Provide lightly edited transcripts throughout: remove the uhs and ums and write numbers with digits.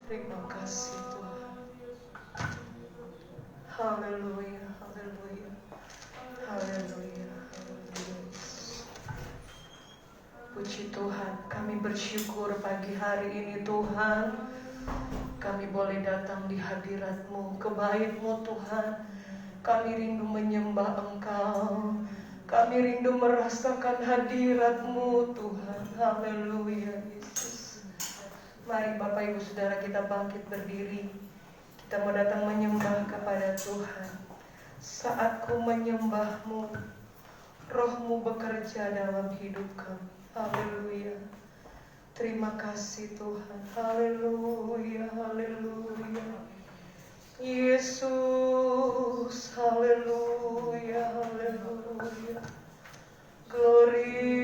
Terima kasih Tuhan. Haleluya, haleluya, haleluya, haleluya. Puji Tuhan, kami bersyukur pagi hari ini Tuhan. Kami boleh datang di hadirat-Mu, ke bait-Mu Tuhan. Kami rindu menyembah Engkau. Kami rindu merasakan hadirat-Mu Tuhan. Haleluya Yesus. Mari Bapak Ibu Saudara kita bangkit berdiri. Kita mau datang menyembah kepada Tuhan. Saat ku menyembah-Mu, Roh-Mu bekerja dalam hidup kami. Haleluya. Terima kasih Tuhan. Haleluya, haleluya. Yesus, haleluya, haleluya. Glory.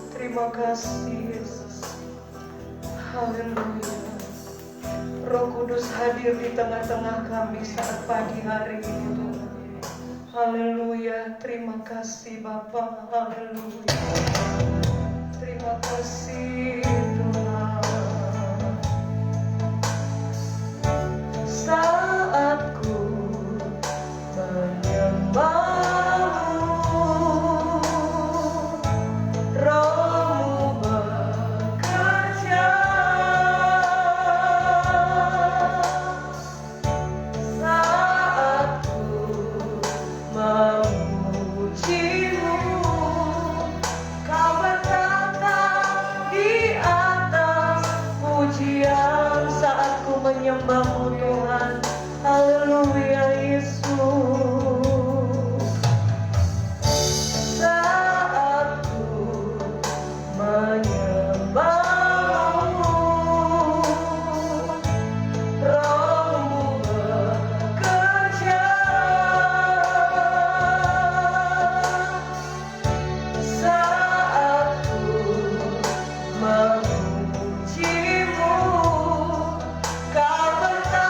Terima kasih Yesus. Haleluya. Roh Kudus hadir di tengah-tengah kami saat pagi hari ini Tuhan. Haleluya. Terima kasih Bapa. Haleluya. Terima kasih Tuhan. Saat ku menyembah-Mu, Roh-Mu bekerja. Saat ku memuji-Mu, Kau berkata di atas pujian. Saat ku menyembah-Mu Tuhan. Haleluya Yesus. Saat ku menyembah-Mu, Roh-Mu bekerja. Saat ku memuji-Mu, Kau berkata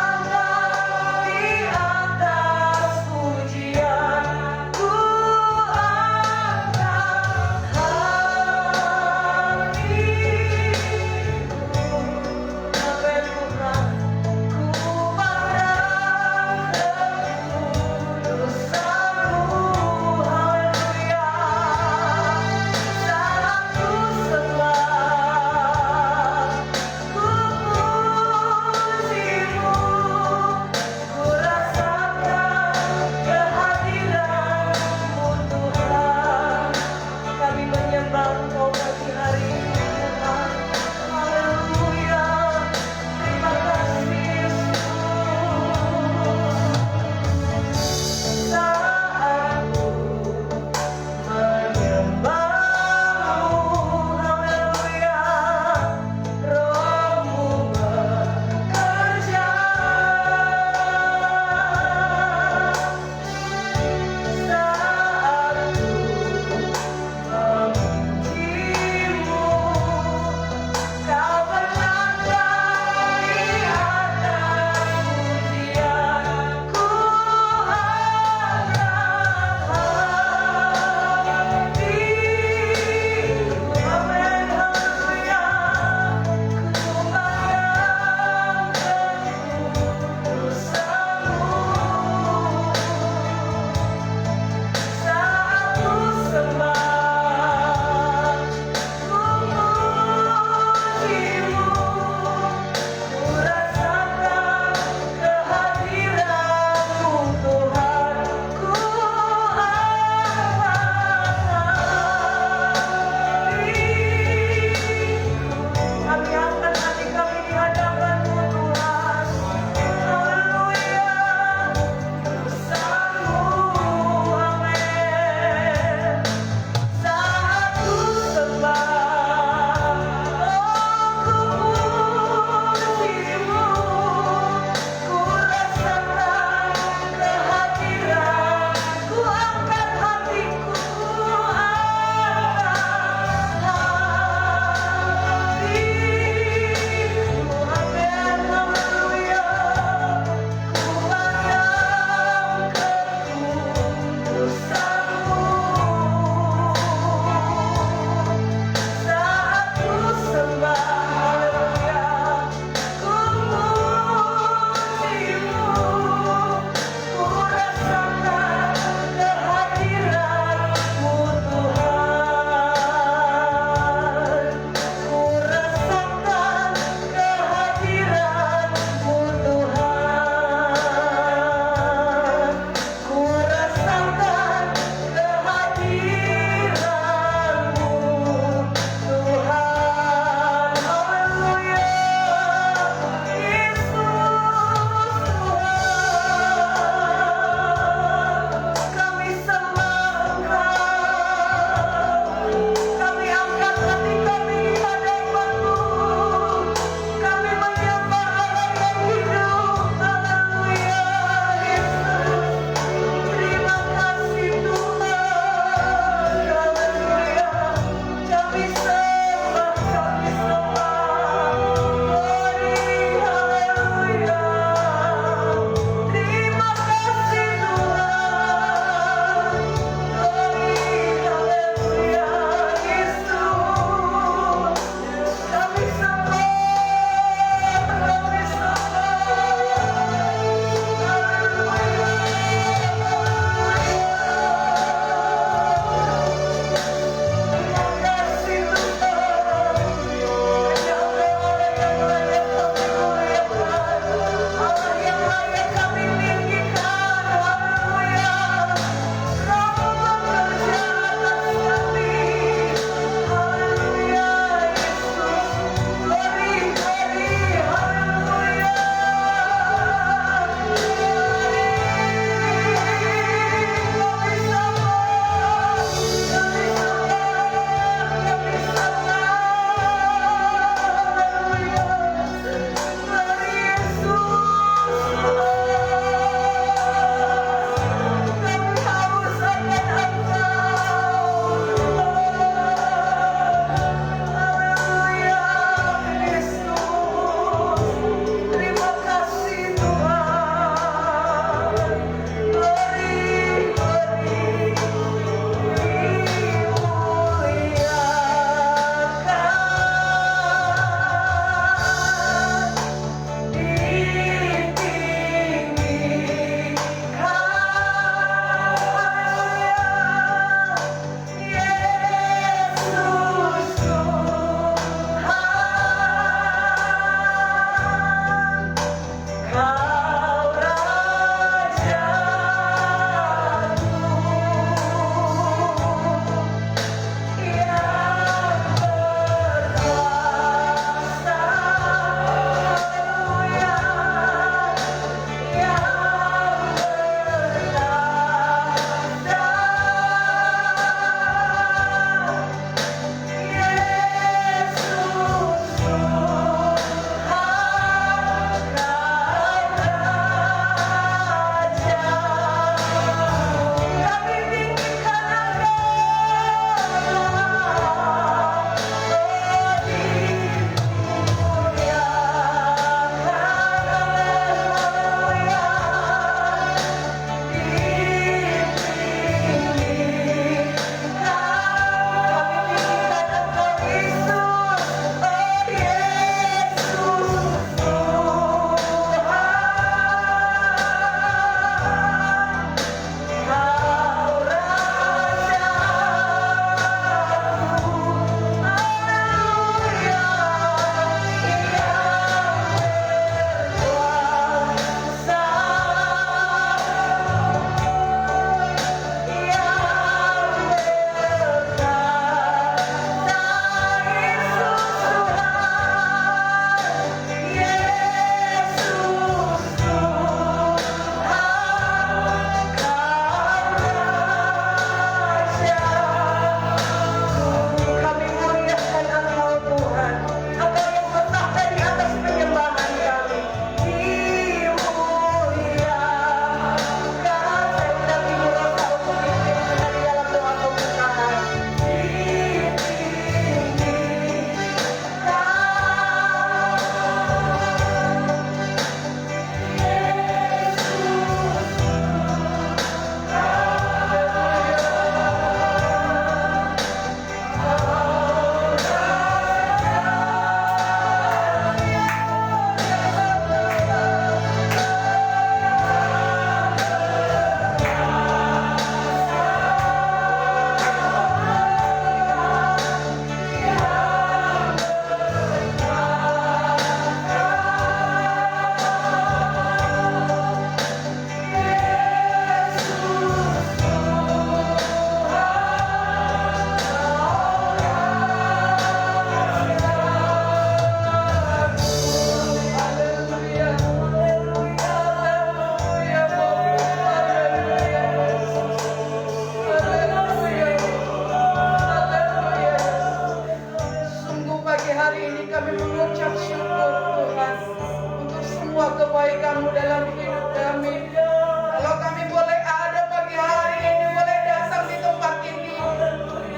Kamu dalam hidup kami. Kalau kami boleh ada pagi hari ini, boleh datang di tempat ini,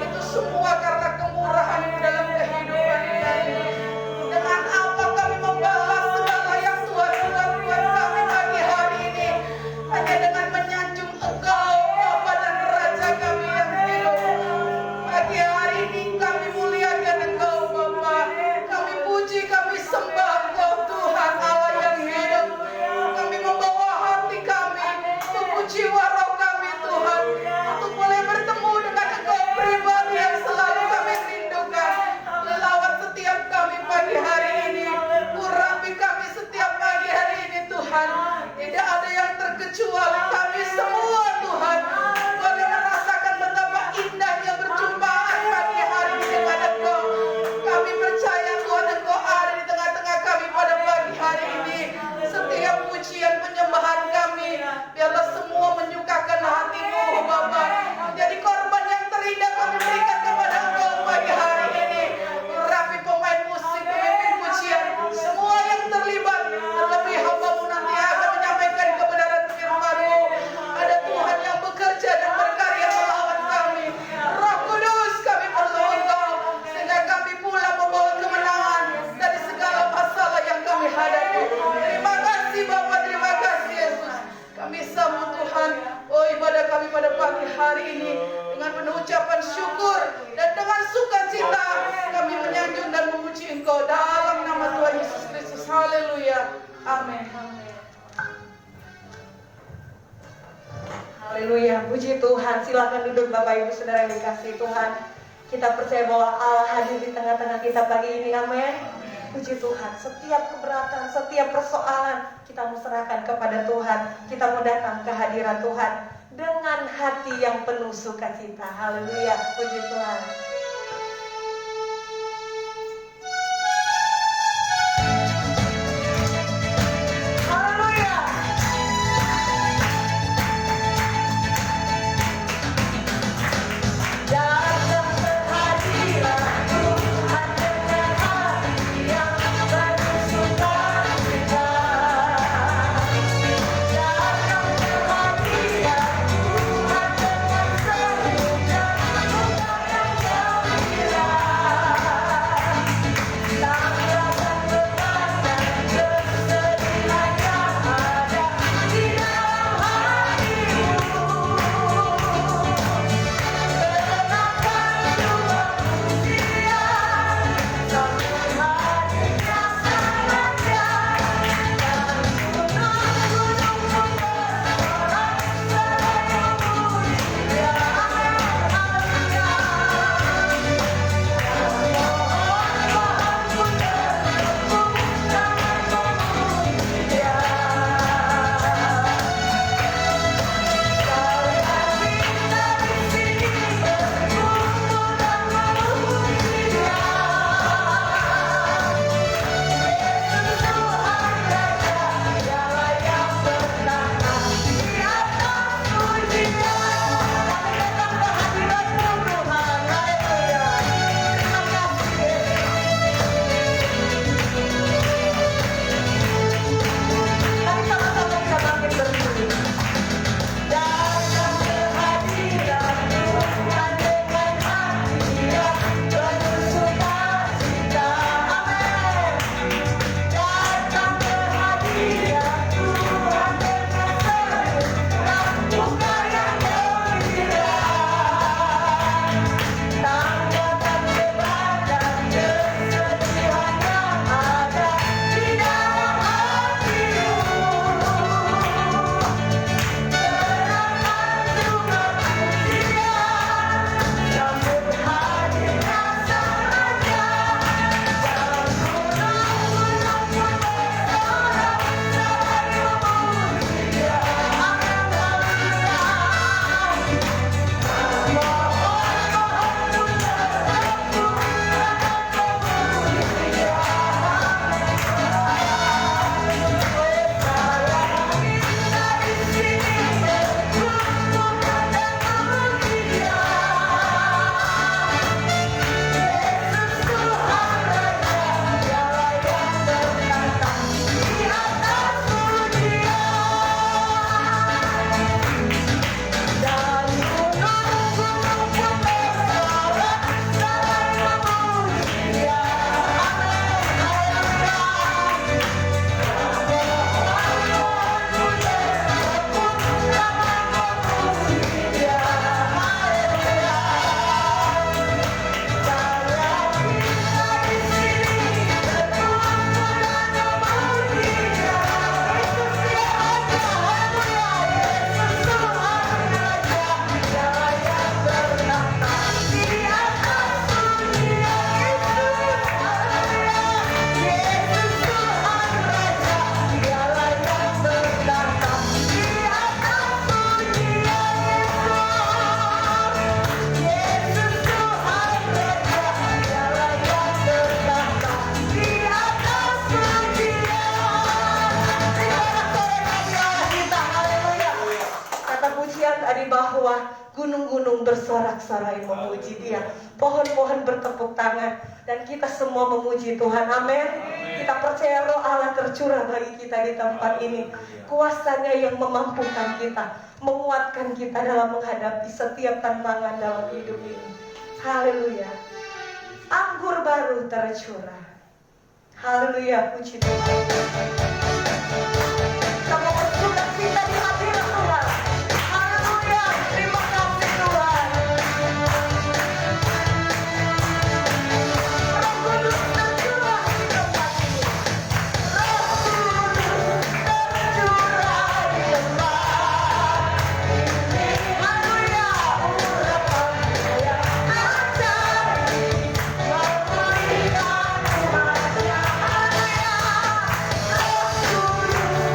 itu semua karena kemurahan-Mu dalam kehidupan kami. Dengan apa kami membalas segala yang Tuhan sudah buat kami pagi hari ini? Hanya dengan menyanjung Engkau, Bapa dan Raja kami yang hidup. Pagi hari ini kami muliakan Engkau, Bapa. Kami puji, kami sembah Engkau, Tuhan Allah yang hidup. Kami membawa hati kami, tubuh jiwa roh kami, Tuhan, untuk boleh bertemu dengan Engkau pribadi yang selalu kami rindukan. Lelawat setiap kami pagi hari ini, urapi kami setiap pagi hari ini, Tuhan. Tidak ada yang terkecuali kami semua, Tuhan. Boleh merasakan betapa indahnya berjumpaan pagi hari ini dengan Engkau. Kami percaya Tuhan, Engkau ada di tengah-tengah kami pada pagi hari ini. Setiap pujian penyembahan kami, biarlah semua menyukakan hati-Mu, Bapa. Menjadi korban yang terindah kami berikan kepada Engkau pagi hari ini. Rapi pemain musik, pemimpin pujian, semua yang terlibat, terlebih hamba-Mu nanti akan menyampaikan kebenaran firman-Mu. Ada Tuhan yang bekerja dan berkarya melawan kami. Roh Kudus, kami perlu Engkau, sehingga kami pula membawa kemenangan dari segala masalah yang kami hadapi. Terima kasih Bapa, terima kasih Yesus. Kami sambut Tuhan, ibadah kami pada pagi hari ini dengan penuh ucapan syukur dan dengan sukacita kami menyanjung dan memuji Engkau dalam nama Tuhan Yesus Kristus. Haleluya. Amin. Haleluya. Puji Tuhan. Silakan duduk Bapak Ibu Saudara yang dikasihi Tuhan. Kita percaya bahwa Allah hadir di tengah-tengah kita pagi ini. Amin. Puji Tuhan. Setiap keberatan, setiap persoalan kita mau serahkan kepada Tuhan. Kita mau datang ke hadirat Tuhan dengan hati yang penuh sukacita. Haleluya. Puji Tuhan. Haleluya. Datang ke hadirat Tuhan dengan hati yang penuh sukacita. Datang ke hadirat Tuhan dengan senyum dan muka yang di bawah, gunung-gunung bersorak-sorai memuji Dia, pohon-pohon bertepuk tangan, dan kita semua memuji Tuhan. Amin. Kita percaya roh Allah tercurah bagi kita di tempat ini. Kuasanya yang memampukan kita, menguatkan kita dalam menghadapi setiap tantangan dalam hidup ini. Haleluya. Anggur baru tercurah. Haleluya, puji Tuhan. Kita mau bersuka cita di hadirat Tuhan. Haleluya, terima kasih Tuhan. Roh Kudus tercurah di tempat ini. Roh Kudus tercurah di tempat ini. Haleluya, urapan yang ajaib memberikan umatnya. Haleluya, Roh Kudus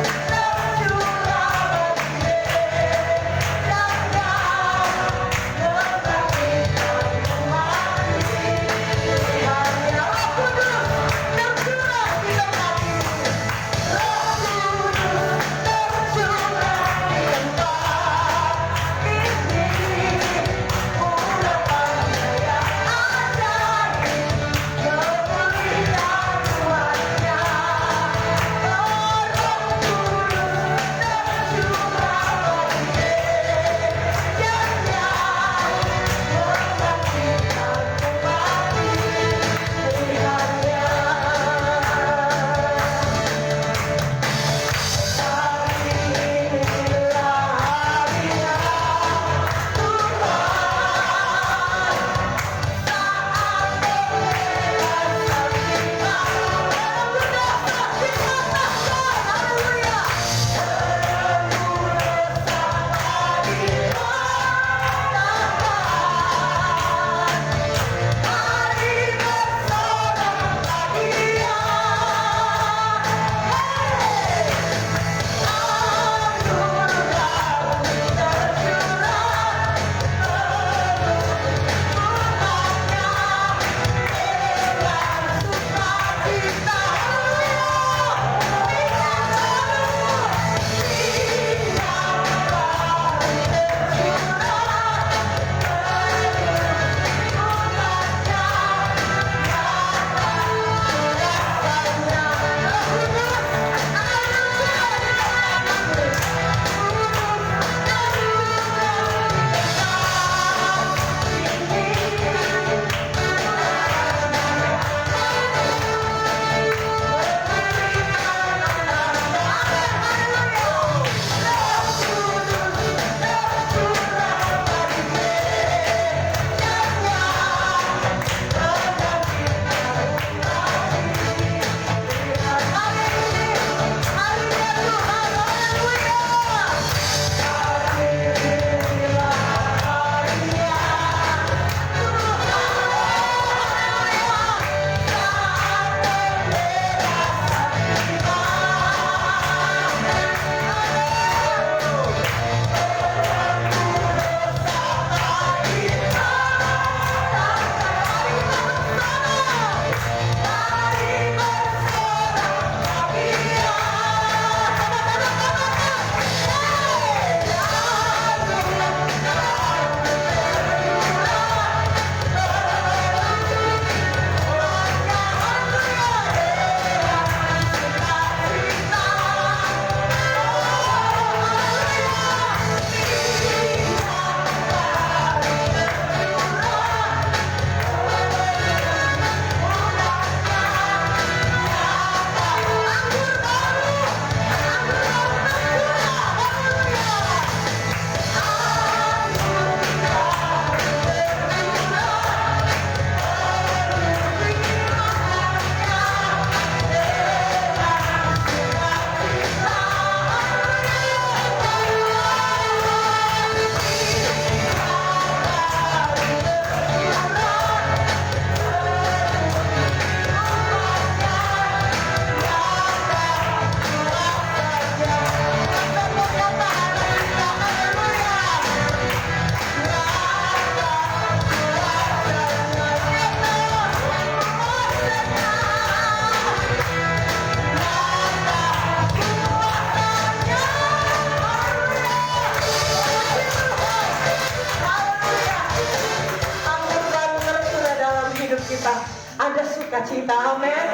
sukacita. Amin.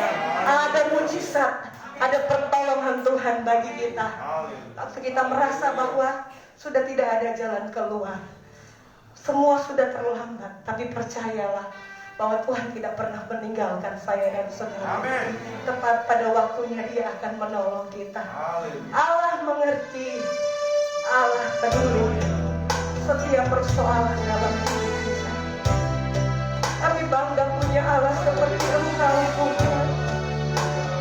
Ada mujizat, ada pertolongan Tuhan bagi kita. Waktu kita merasa bahwa sudah tidak ada jalan keluar, semua sudah terlambat, tapi percayalah bahwa Tuhan tidak pernah meninggalkan saya dan saudara. Tepat pada waktunya Dia akan menolong kita. Allah mengerti, Allah peduli setiap persoalan dalam hidup kita. Kami bangga punya Allah seperti Engkau Tuhan.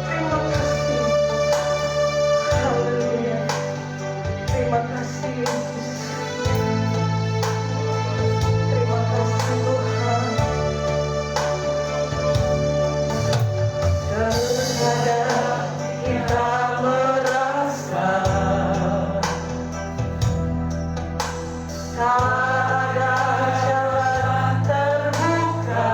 Terima kasih. Haleluya. Terima kasih Yesus. Terima kasih Tuhan. Terkadang kita merasa tak ada jalan terbuka,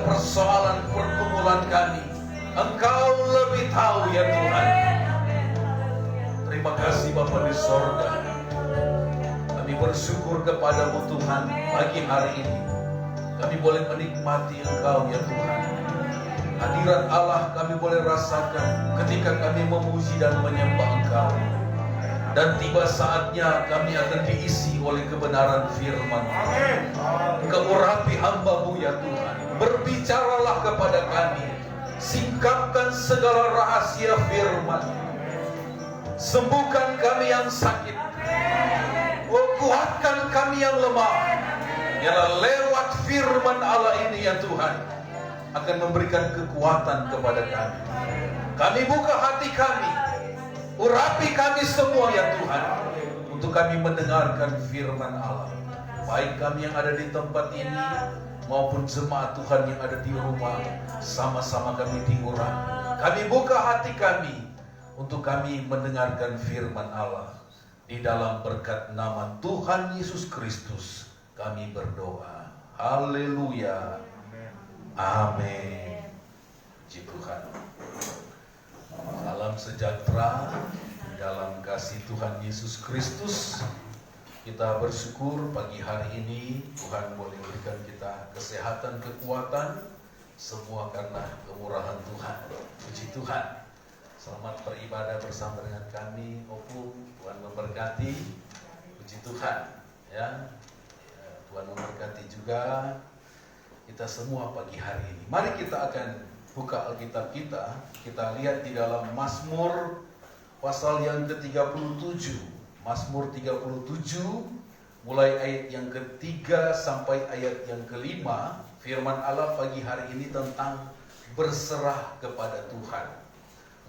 dalam persoalan pergumulan kami, Engkau lebih tahu ya Tuhan. Terima kasih Bapa di sorga. Kami bersyukur kepadamu Tuhan pagi hari ini. Kami boleh menikmati Engkau ya Tuhan. Hadirat Allah kami boleh rasakan ketika kami memuji dan menyembah Engkau. Dan tiba saatnya kami akan diisi oleh kebenaran firman. Keurapi hamba-Mu ya Tuhan. Berbicaralah kepada kami. Singkapkan segala rahasia firman. Sembuhkan kami yang sakit. Kuatkan kami yang lemah. Biarlah lewat firman Allah ini ya Tuhan akan memberikan kekuatan kepada kami. Kami buka hati kami. Urapi kami semua ya Tuhan, untuk kami mendengarkan firman Allah. Baik kami yang ada di tempat ini maupun jemaat Tuhan yang ada di rumah, sama-sama kami diurapi. Kami buka hati kami untuk kami mendengarkan firman Allah. Di dalam berkat nama Tuhan Yesus Kristus kami berdoa. Haleluya. Amin. Puji Tuhan. Salam sejahtera dalam kasih Tuhan Yesus Kristus. Kita bersyukur pagi hari ini Tuhan boleh berikan kita kesehatan, kekuatan, semua karena kemurahan Tuhan. Puji Tuhan. Selamat beribadah bersama dengan kami, Opung. Tuhan memberkati. Puji Tuhan. Ya, Tuhan memberkati juga kita semua pagi hari ini. Mari kita akan buka Alkitab kita. Kita lihat di dalam Mazmur pasal yang ke-37. Mazmur 37 mulai ayat yang ke-3 sampai ayat yang ke-5. Firman Allah pagi hari ini tentang berserah kepada Tuhan.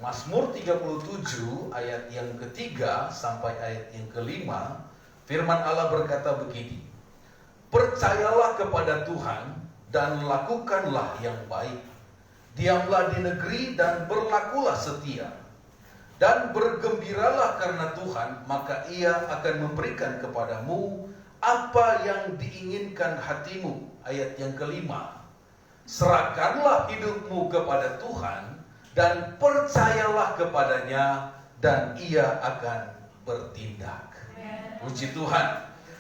Mazmur 37 ayat yang ke-3 sampai ayat yang ke-5. Firman Allah berkata begini. Percayalah kepada Tuhan dan lakukanlah yang baik. Diamlah di negeri dan berlakulah setia. Dan bergembiralah karena Tuhan, maka Ia akan memberikan kepadamu apa yang diinginkan hatimu. Ayat yang ke-5. Serahkanlah hidupmu kepada Tuhan dan percayalah kepadanya dan Ia akan bertindak. Puji Tuhan.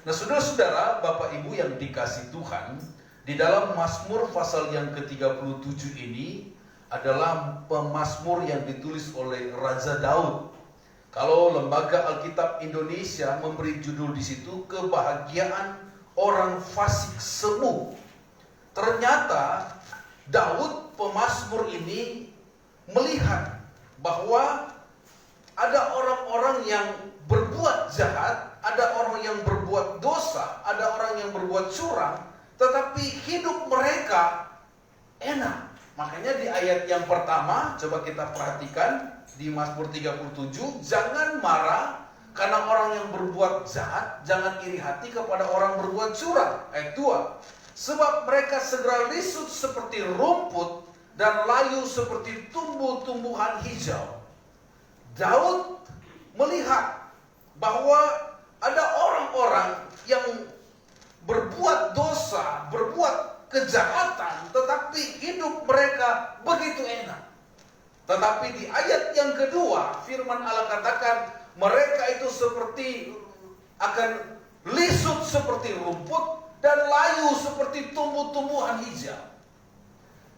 Nah saudara-saudara, Bapak Ibu yang dikasih Tuhan, di dalam Mazmur pasal yang ke-37 ini adalah pemazmur yang ditulis oleh Raja Daud. Kalau Lembaga Alkitab Indonesia memberi judul di situ Kebahagiaan Orang Fasik Semu. Ternyata Daud pemazmur ini melihat bahwa ada orang-orang yang berbuat jahat, ada orang yang berbuat dosa, ada orang yang berbuat curang, tetapi hidup mereka enak. Makanya di ayat yang pertama, coba kita perhatikan di Mazmur 37, jangan marah karena orang yang berbuat jahat, jangan iri hati kepada orang berbuat curang. Ayat 2, sebab mereka segera lisut seperti rumput dan layu seperti tumbuh-tumbuhan hijau. Daud melihat bahwa ada orang-orang yang berbuat dosa, berbuat kejahatan, tetapi hidup mereka begitu enak. Tetapi di ayat yang kedua, firman Allah katakan, mereka itu seperti akan lisut seperti rumput dan layu seperti tumbuh-tumbuhan hijau.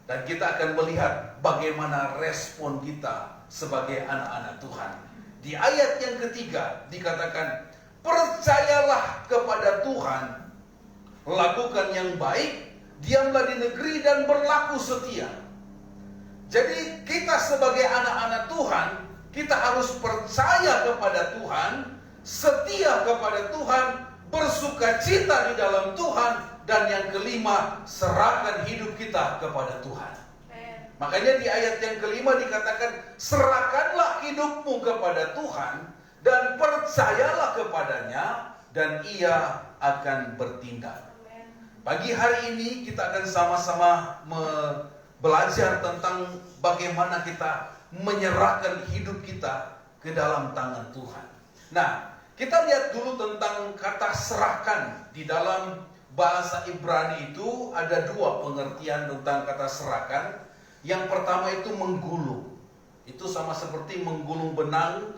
Dan kita akan melihat bagaimana respon kita sebagai anak-anak Tuhan. Di ayat yang ketiga dikatakan, percayalah kepada Tuhan, lakukan yang baik, diamlah di negeri dan berlaku setia. Jadi kita sebagai anak-anak Tuhan, kita harus percaya kepada Tuhan, setia kepada Tuhan, bersukacita di dalam Tuhan, dan yang kelima, serahkan hidup kita kepada Tuhan. Makanya di ayat yang kelima dikatakan, serahkanlah hidupmu kepada Tuhan dan percayalah kepadanya dan Ia akan bertindak. Pagi hari ini kita akan sama-sama belajar tentang bagaimana kita menyerahkan hidup kita ke dalam tangan Tuhan. Nah, kita lihat dulu tentang kata serahkan di dalam bahasa Ibrani itu ada dua pengertian tentang kata serahkan. Yang pertama itu menggulung. Itu sama seperti menggulung benang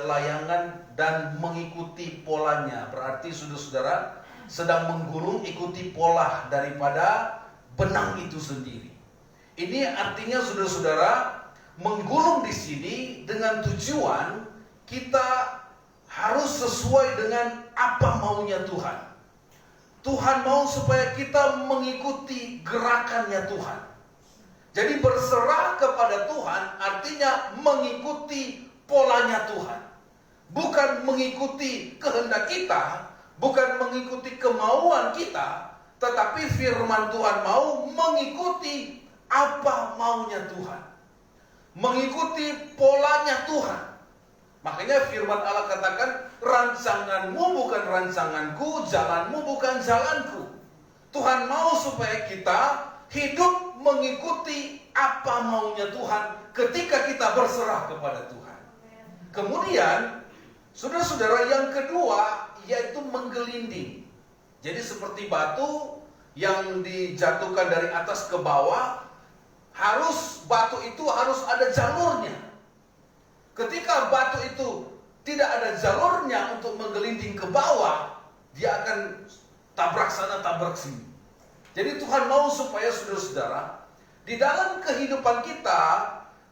layangan dan mengikuti polanya. Berarti saudara-saudara sedang menggulung ikuti pola daripada benang itu sendiri. Ini artinya saudara-saudara menggulung di sini dengan tujuan kita harus sesuai dengan apa maunya Tuhan. Tuhan mau supaya kita mengikuti gerakannya Tuhan. Jadi berserah kepada Tuhan artinya mengikuti polanya Tuhan. Bukan mengikuti kehendak kita, bukan mengikuti kemauan kita, tetapi firman Tuhan mau mengikuti apa maunya Tuhan. Mengikuti polanya Tuhan. Makanya firman Allah katakan, rancanganmu bukan rancanganku, jalanmu bukan jalanku. Tuhan mau supaya kita hidup mengikuti apa maunya Tuhan ketika kita berserah kepada Tuhan. Kemudian, saudara-saudara, yang kedua yaitu menggelinding. Jadi seperti batu yang dijatuhkan dari atas ke bawah, batu itu harus ada jalurnya. Ketika batu itu tidak ada jalurnya untuk menggelinding ke bawah, dia akan tabrak sana, tabrak sini. Jadi Tuhan mau supaya saudara-saudara, di dalam kehidupan kita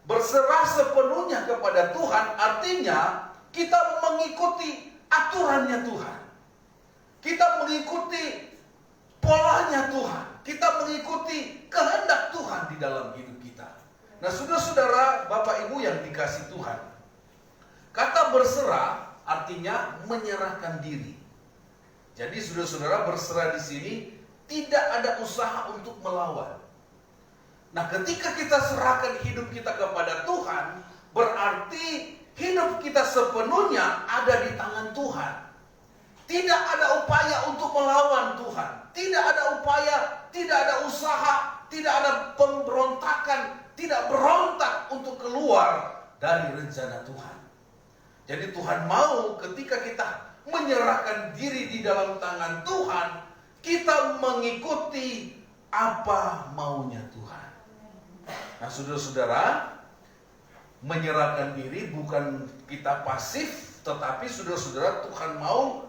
berserah sepenuhnya kepada Tuhan, artinya kita mengikuti aturannya Tuhan. Kita mengikuti polanya Tuhan. Kita mengikuti kehendak Tuhan di dalam hidup kita. Nah, saudara-saudara, Bapak Ibu yang dikasih Tuhan, kata berserah artinya menyerahkan diri. Jadi saudara-saudara, berserah di sini tidak ada usaha untuk melawan. Nah, ketika kita serahkan hidup kita kepada Tuhan, berarti hidup kita sepenuhnya ada di tangan Tuhan. Tidak ada upaya untuk melawan Tuhan. Tidak ada upaya, tidak ada usaha, tidak ada pemberontakan, tidak berontak untuk keluar dari rencana Tuhan. Jadi Tuhan mau ketika kita menyerahkan diri di dalam tangan Tuhan, kita mengikuti apa maunya Tuhan. Nah, saudara-saudara, menyerahkan diri bukan kita pasif, tetapi saudara-saudara, Tuhan mau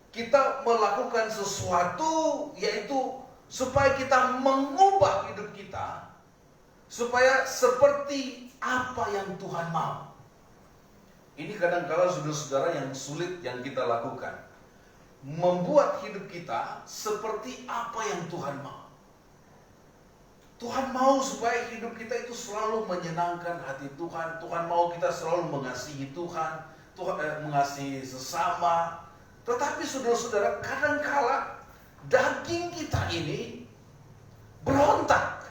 kita melakukan sesuatu, yaitu supaya kita mengubah hidup kita supaya seperti apa yang Tuhan mau. Ini kadang-kala saudara-saudara yang sulit yang kita lakukan, membuat hidup kita seperti apa yang Tuhan mau. Tuhan mau supaya hidup kita itu selalu menyenangkan hati Tuhan. Tuhan mau kita selalu mengasihi Tuhan, mengasihi sesama. Tetapi saudara-saudara, kadang-kala daging kita ini berontak.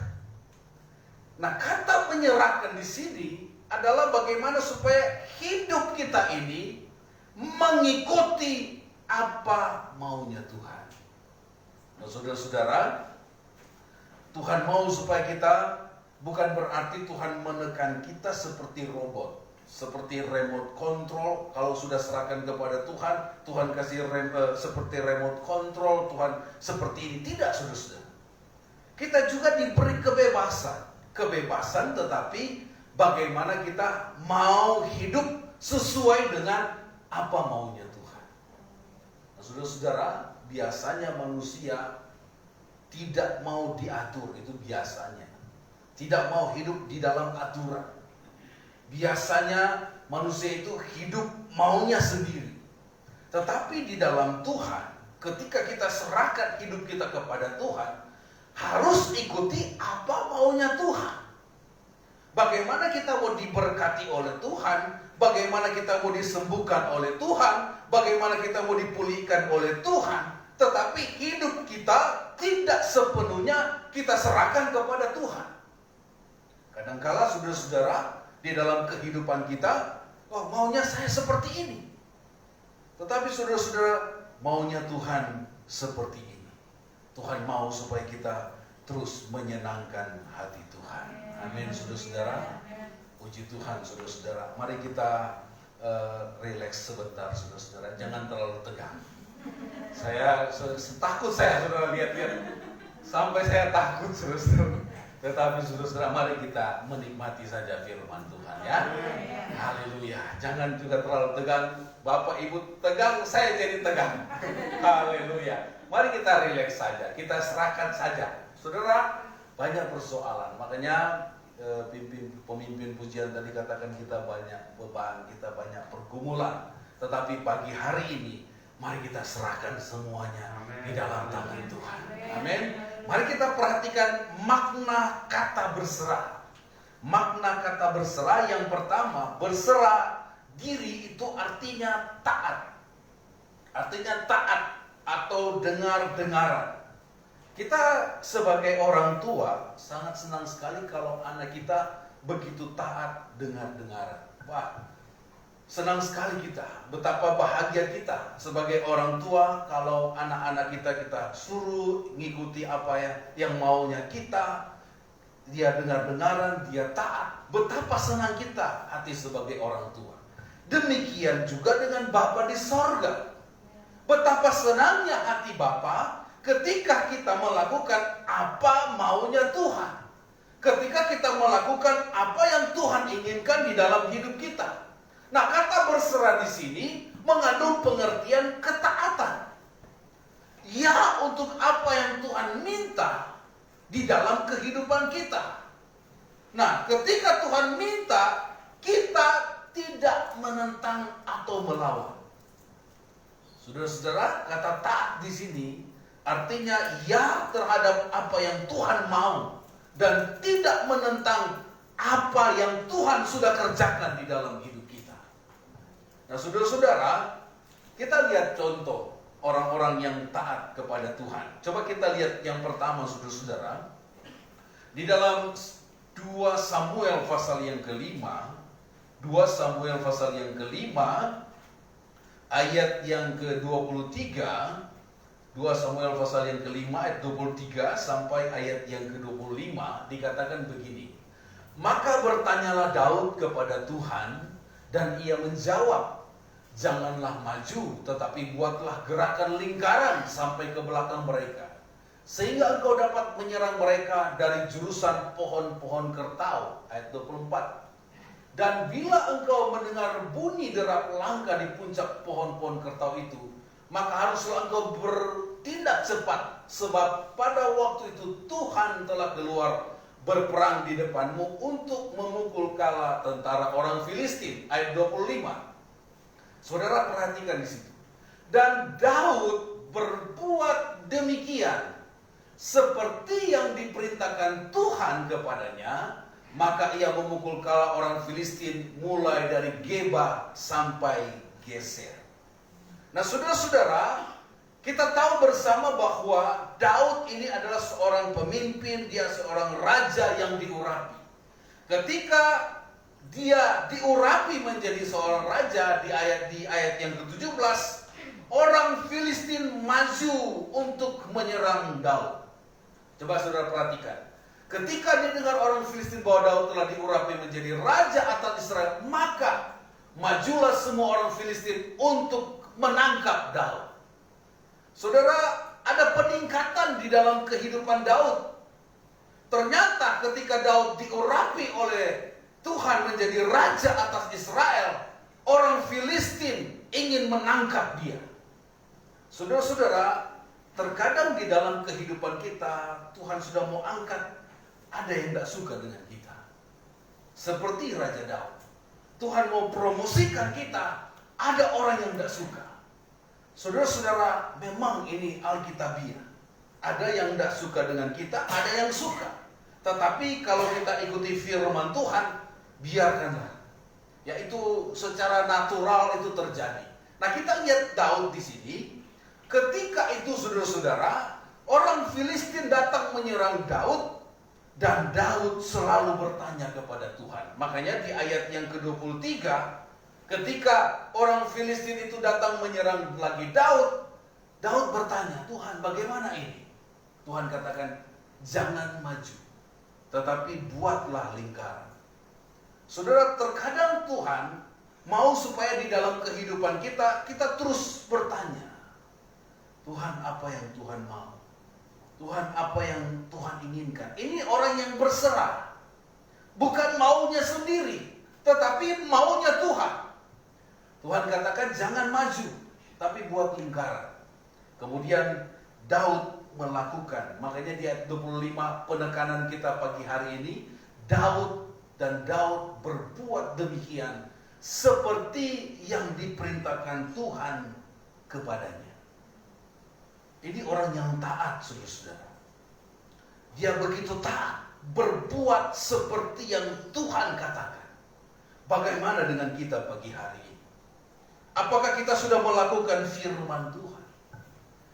Nah, kata menyerahkan di sini adalah bagaimana supaya hidup kita ini mengikuti apa maunya Tuhan. Nah, saudara-saudara, Tuhan mau supaya kita, bukan berarti Tuhan menekan kita seperti robot, seperti remote control. Kalau sudah serahkan kepada Tuhan, Tuhan kasih seperti remote control, Tuhan seperti ini. Tidak, saudara-saudara. Kita juga diberi kebebasan, tetapi bagaimana kita mau hidup sesuai dengan apa maunya Tuhan. Nah, saudara-saudara, biasanya manusia tidak mau diatur, itu biasanya. Tidak mau hidup di dalam aturan. Biasanya manusia itu hidup maunya sendiri. Tetapi di dalam Tuhan, ketika kita serahkan hidup kita kepada Tuhan, harus ikuti apa maunya Tuhan. Bagaimana kita mau diberkati oleh Tuhan, bagaimana kita mau disembuhkan oleh Tuhan, bagaimana kita mau dipulihkan oleh Tuhan, tetapi hidup kita tidak sepenuhnya kita serahkan kepada Tuhan. Kadangkala saudara-saudara, di dalam kehidupan kita, maunya saya seperti ini. Tetapi saudara-saudara, maunya Tuhan seperti ini. Tuhan mau supaya kita terus menyenangkan hati Tuhan. Amin, saudara-saudara. Puji Tuhan, saudara-saudara. Mari kita rileks sebentar, saudara-saudara. Jangan terlalu tegang. Saya takut saya saudara lihat-lihat. Sampai saya takut saudara. Tetapi saudara, mari kita menikmati saja firman Tuhan ya. Haleluya. Jangan juga terlalu tegang. Bapak Ibu tegang, saya jadi tegang. Haleluya. Mari kita rileks saja. Kita serahkan saja. Saudara, banyak persoalan. Makanya pemimpin pujian tadi katakan kita banyak beban, kita banyak pergumulan. Tetapi pagi hari ini mari kita serahkan semuanya di dalam tangan Tuhan. Amin. Mari kita perhatikan makna kata berserah. Makna kata berserah yang pertama, berserah diri itu artinya taat. Artinya taat atau dengar-dengaran. Kita sebagai orang tua sangat senang sekali kalau anak kita begitu taat dengar-dengaran. Wah, senang sekali kita, betapa bahagia kita sebagai orang tua kalau anak-anak kita suruh ngikuti apa yang maunya kita, dia dengar-dengaran, dia taat. Betapa senang kita hati sebagai orang tua. Demikian juga dengan Bapa di sorga. Betapa senangnya hati Bapa ketika kita melakukan apa maunya Tuhan. Ketika kita melakukan apa yang Tuhan inginkan di dalam hidup kita. Nah, kata berserah di sini mengandung pengertian ketaatan. Ya, untuk apa yang Tuhan minta di dalam kehidupan kita. Nah, ketika Tuhan minta, kita tidak menentang atau melawan. Saudara-saudara, kata taat di sini artinya ya terhadap apa yang Tuhan mau dan tidak menentang apa yang Tuhan sudah kerjakan di dalam hidup kita. Nah, saudara-saudara, kita lihat contoh orang-orang yang taat kepada Tuhan. Coba kita lihat yang pertama, saudara-saudara. Di dalam 2 Samuel pasal yang kelima, 2 Samuel pasal yang kelima, ayat yang ke-23, 2 Samuel pasal yang kelima ayat 23 sampai ayat yang ke-25 dikatakan begini. Maka bertanyalah Daud kepada Tuhan dan ia menjawab, janganlah maju tetapi buatlah gerakan lingkaran sampai ke belakang mereka, sehingga engkau dapat menyerang mereka dari jurusan pohon-pohon kertau. Ayat 24. Dan bila engkau mendengar bunyi derap langkah di puncak pohon-pohon kertau itu, maka haruslah engkau bertindak cepat, sebab pada waktu itu Tuhan telah keluar berperang di depanmu untuk memukul kala tentara orang Filistin. Ayat 25. Saudara perhatikan di situ. Dan Daud berbuat demikian seperti yang diperintahkan Tuhan kepadanya. Maka ia memukul kala orang Filistin mulai dari Geba sampai Geser. Nah, saudara-saudara, kita tahu bersama bahwa Daud ini adalah seorang pemimpin, dia seorang raja yang diurapi. Ketika dia diurapi menjadi seorang raja di ayat yang ke-17, orang Filistin maju untuk menyerang Daud. Coba saudara perhatikan. Ketika didengar orang Filistin bahwa Daud telah diurapi menjadi raja atas Israel, maka majulah semua orang Filistin untuk menangkap Daud. Saudara, ada peningkatan di dalam kehidupan Daud. Ternyata ketika Daud diurapi oleh Tuhan menjadi raja atas Israel, orang Filistin ingin menangkap dia. Saudara-saudara, terkadang di dalam kehidupan kita, Tuhan sudah mau angkat, ada yang tidak suka dengan kita. Seperti Raja Daud. Tuhan mau promosikan kita, ada orang yang tidak suka. Saudara-saudara, memang ini Alkitabiah. Ada yang tidak suka dengan kita, ada yang suka. Tetapi kalau kita ikuti firman Tuhan, biarkanlah. Yaitu secara natural itu terjadi. Nah, kita lihat Daud di sini. Ketika itu saudara-saudara, orang Filistin datang menyerang Daud. Dan Daud selalu bertanya kepada Tuhan. Makanya di ayat yang ke-23, ketika orang Filistin itu datang menyerang lagi Daud, Daud bertanya, Tuhan bagaimana ini? Tuhan katakan, jangan maju, tetapi buatlah lingkaran. Saudara, terkadang Tuhan mau supaya di dalam kehidupan kita terus bertanya. Tuhan, apa yang Tuhan mau? Tuhan, apa yang Tuhan inginkan? Ini orang yang berserah. Bukan maunya sendiri, tetapi maunya Tuhan. Tuhan katakan jangan maju, tapi buat lingkaran. Kemudian Daud melakukan. Makanya di ayat 25 penekanan kita pagi hari ini, Daud berbuat demikian seperti yang diperintahkan Tuhan kepadanya. Ini orang yang taat, saudara-saudara. Dia begitu taat, berbuat seperti yang Tuhan katakan. Bagaimana dengan kita pagi hari ini? Apakah kita sudah melakukan firman Tuhan?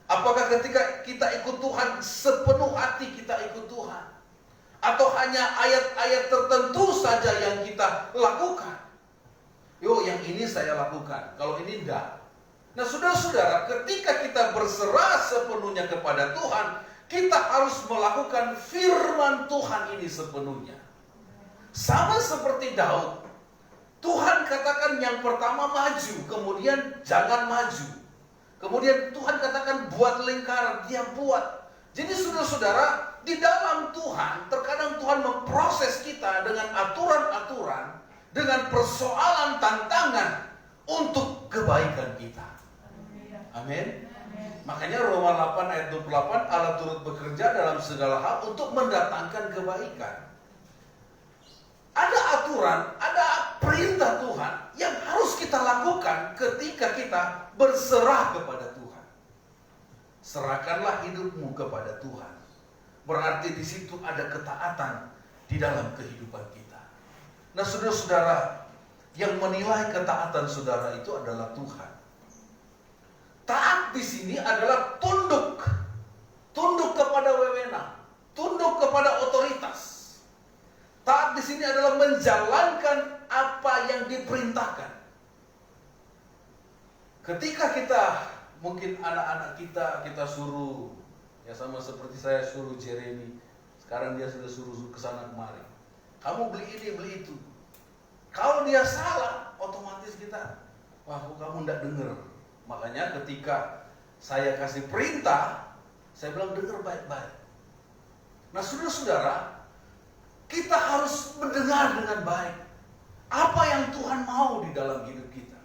Apakah ketika kita ikut Tuhan, sepenuh hati kita ikut Tuhan? Atau hanya ayat-ayat tertentu saja yang kita lakukan? Yang ini saya lakukan, kalau ini enggak. Nah, saudara-saudara, ketika kita berserah sepenuhnya kepada Tuhan, kita harus melakukan firman Tuhan ini sepenuhnya. Sama seperti Daud, Tuhan katakan yang pertama maju, kemudian jangan maju. Kemudian Tuhan katakan buat lingkaran, dia buat. Jadi saudara-saudara, di dalam Tuhan, terkadang Tuhan memproses kita dengan aturan-aturan, dengan persoalan tantangan untuk kebaikan kita. Amin. Makanya Roma 8 ayat 28, Allah turut bekerja dalam segala hal untuk mendatangkan kebaikan. Ada aturan, ada perintah Tuhan yang harus kita lakukan ketika kita berserah kepada Tuhan. Serahkanlah hidupmu kepada Tuhan. Berarti di situ ada ketaatan di dalam kehidupan kita. Nah, saudara-saudara, yang menilai ketaatan saudara itu adalah Tuhan. Taat di sini adalah tunduk kepada wewenang, tunduk kepada otoritas. Taat di sini adalah menjalankan apa yang diperintahkan. Ketika kita, mungkin anak-anak kita suruh, ya sama seperti saya suruh Jeremy, sekarang dia sudah suruh ke sana kemari. Kamu beli ini, beli itu. Kalau dia salah, otomatis kita, wah kok kamu enggak dengar. Makanya ketika saya kasih perintah, saya bilang dengar baik-baik. Nah, saudara-saudara, kita harus mendengar dengan baik apa yang Tuhan mau di dalam hidup kita.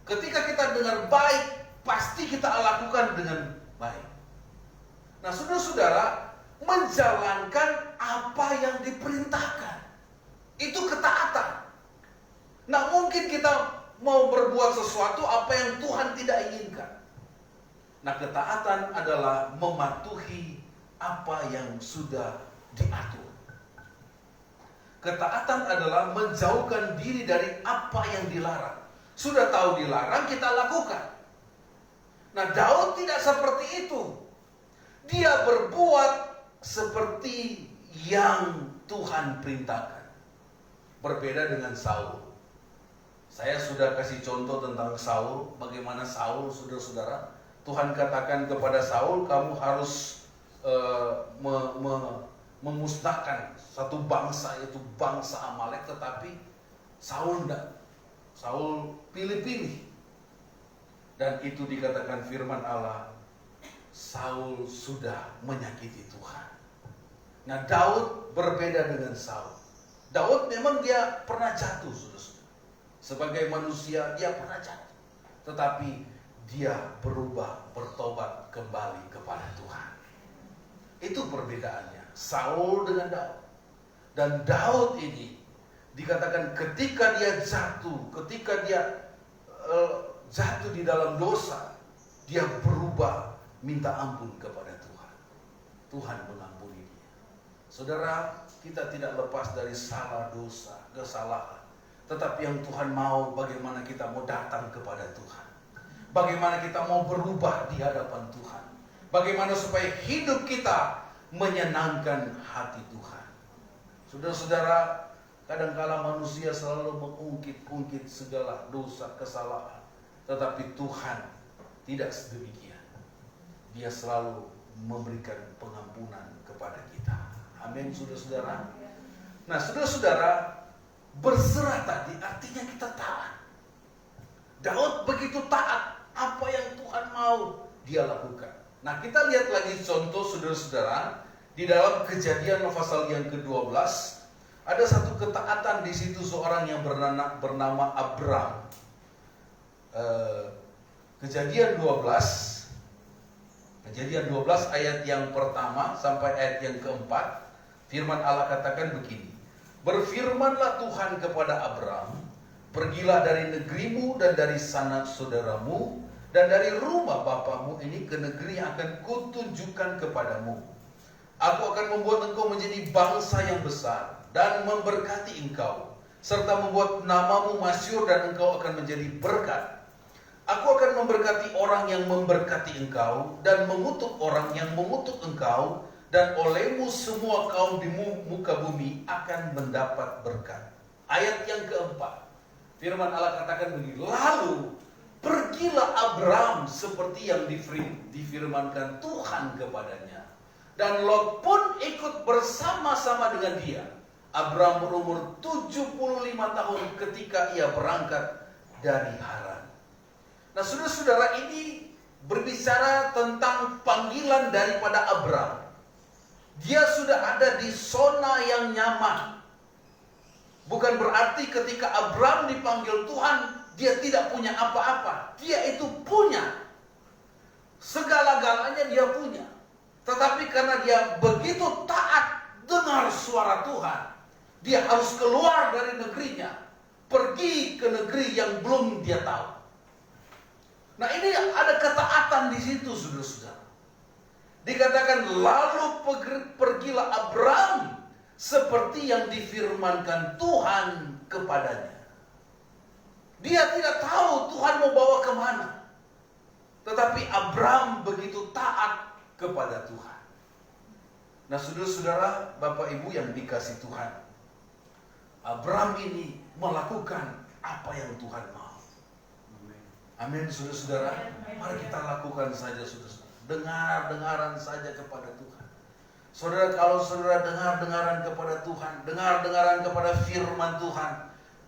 Ketika kita dengar baik, pasti kita lakukan dengan baik. Nah, saudara-saudara, menjalankan apa yang diperintahkan, itu ketaatan. Nah, mungkin kita mau berbuat sesuatu apa yang Tuhan tidak inginkan. Nah, ketaatan adalah mematuhi apa yang sudah diatur. Ketaatan adalah menjauhkan diri dari apa yang dilarang. Sudah tahu dilarang, kita lakukan. Nah, Daud tidak seperti itu. Dia berbuat seperti yang Tuhan perintahkan. Berbeda dengan Saul. Saya sudah kasih contoh tentang Saul, bagaimana Saul, saudara-saudara, Tuhan katakan kepada Saul, kamu harus memusnahkan satu bangsa, yaitu bangsa Amalek, tetapi Saul enggak. Saul pilih-pilih. Dan itu dikatakan firman Allah, Saul sudah menyakiti Tuhan. Nah, Daud berbeda dengan Saul. Daud memang dia pernah jatuh, saudara. Sebagai manusia dia pernah jatuh, tetapi dia berubah, bertobat kembali kepada Tuhan. Itu perbedaannya Saul dengan Daud. Dan Daud ini dikatakan ketika dia jatuh, ketika dia jatuh di dalam dosa, dia berubah, minta ampun kepada Tuhan. Tuhan mengampuni dia. Saudara, kita tidak lepas dari salah dosa, kesalahan. Tetapi yang Tuhan mau, bagaimana kita mau datang kepada Tuhan. Bagaimana kita mau berubah di hadapan Tuhan. Bagaimana supaya hidup kita menyenangkan hati Tuhan. Saudara-saudara, kadang-kala manusia selalu mengungkit-ungkit segala dosa, kesalahan. Tetapi Tuhan tidak sedemikian. Dia selalu memberikan pengampunan kepada kita. Amin, saudara-saudara. Nah, saudara-saudara, berserah tadi artinya kita taat. Daud begitu taat apa yang Tuhan mau, dia lakukan. Nah, kita lihat lagi contoh saudara-saudara di dalam Kejadian pasal yang ke-12. Ada satu ketaatan di situ seorang yang bernama Abram. Kejadian 12 ayat yang pertama sampai ayat yang keempat, firman Allah katakan begini. Berfirmanlah Tuhan kepada Abram, pergilah dari negerimu dan dari sanak saudaramu dan dari rumah bapamu ini ke negeri yang akan kutunjukkan kepadamu. Aku akan membuat engkau menjadi bangsa yang besar dan memberkati engkau, serta membuat namamu masyhur dan engkau akan menjadi berkat. Aku akan memberkati orang yang memberkati engkau dan mengutuk orang yang mengutuk engkau, dan olehmu semua kaum di muka bumi akan mendapat berkat. Ayat yang keempat, firman Allah katakan begini, lalu pergilah Abram seperti yang difirmankan Tuhan kepadanya, dan Lot pun ikut bersama-sama dengan dia. Abram berumur 75 tahun ketika ia berangkat dari Haran. Nah, saudara-saudara, ini berbicara tentang panggilan daripada Abram. Dia sudah ada di zona yang nyaman. Bukan berarti ketika Abram dipanggil Tuhan, dia tidak punya apa-apa. Dia itu punya. Segala-galanya dia punya. Tetapi karena dia begitu taat dengar suara Tuhan, dia harus keluar dari negerinya, pergi ke negeri yang belum dia tahu. Nah, ini ada ketaatan di situ, saudara-saudara. Dikatakan lalu pergilah Abram seperti yang difirmankan Tuhan kepadanya. Dia tidak tahu Tuhan mau bawa kemana, tetapi Abram begitu taat kepada Tuhan. Nah, saudara-saudara, Bapak Ibu yang dikasih Tuhan, Abram ini melakukan apa yang Tuhan mau. Amin, saudara-saudara. Mari kita lakukan saja, saudara-saudara. Dengar-dengaran saja kepada Tuhan. Saudara, kalau saudara dengar-dengaran kepada Tuhan, dengar-dengaran kepada firman Tuhan,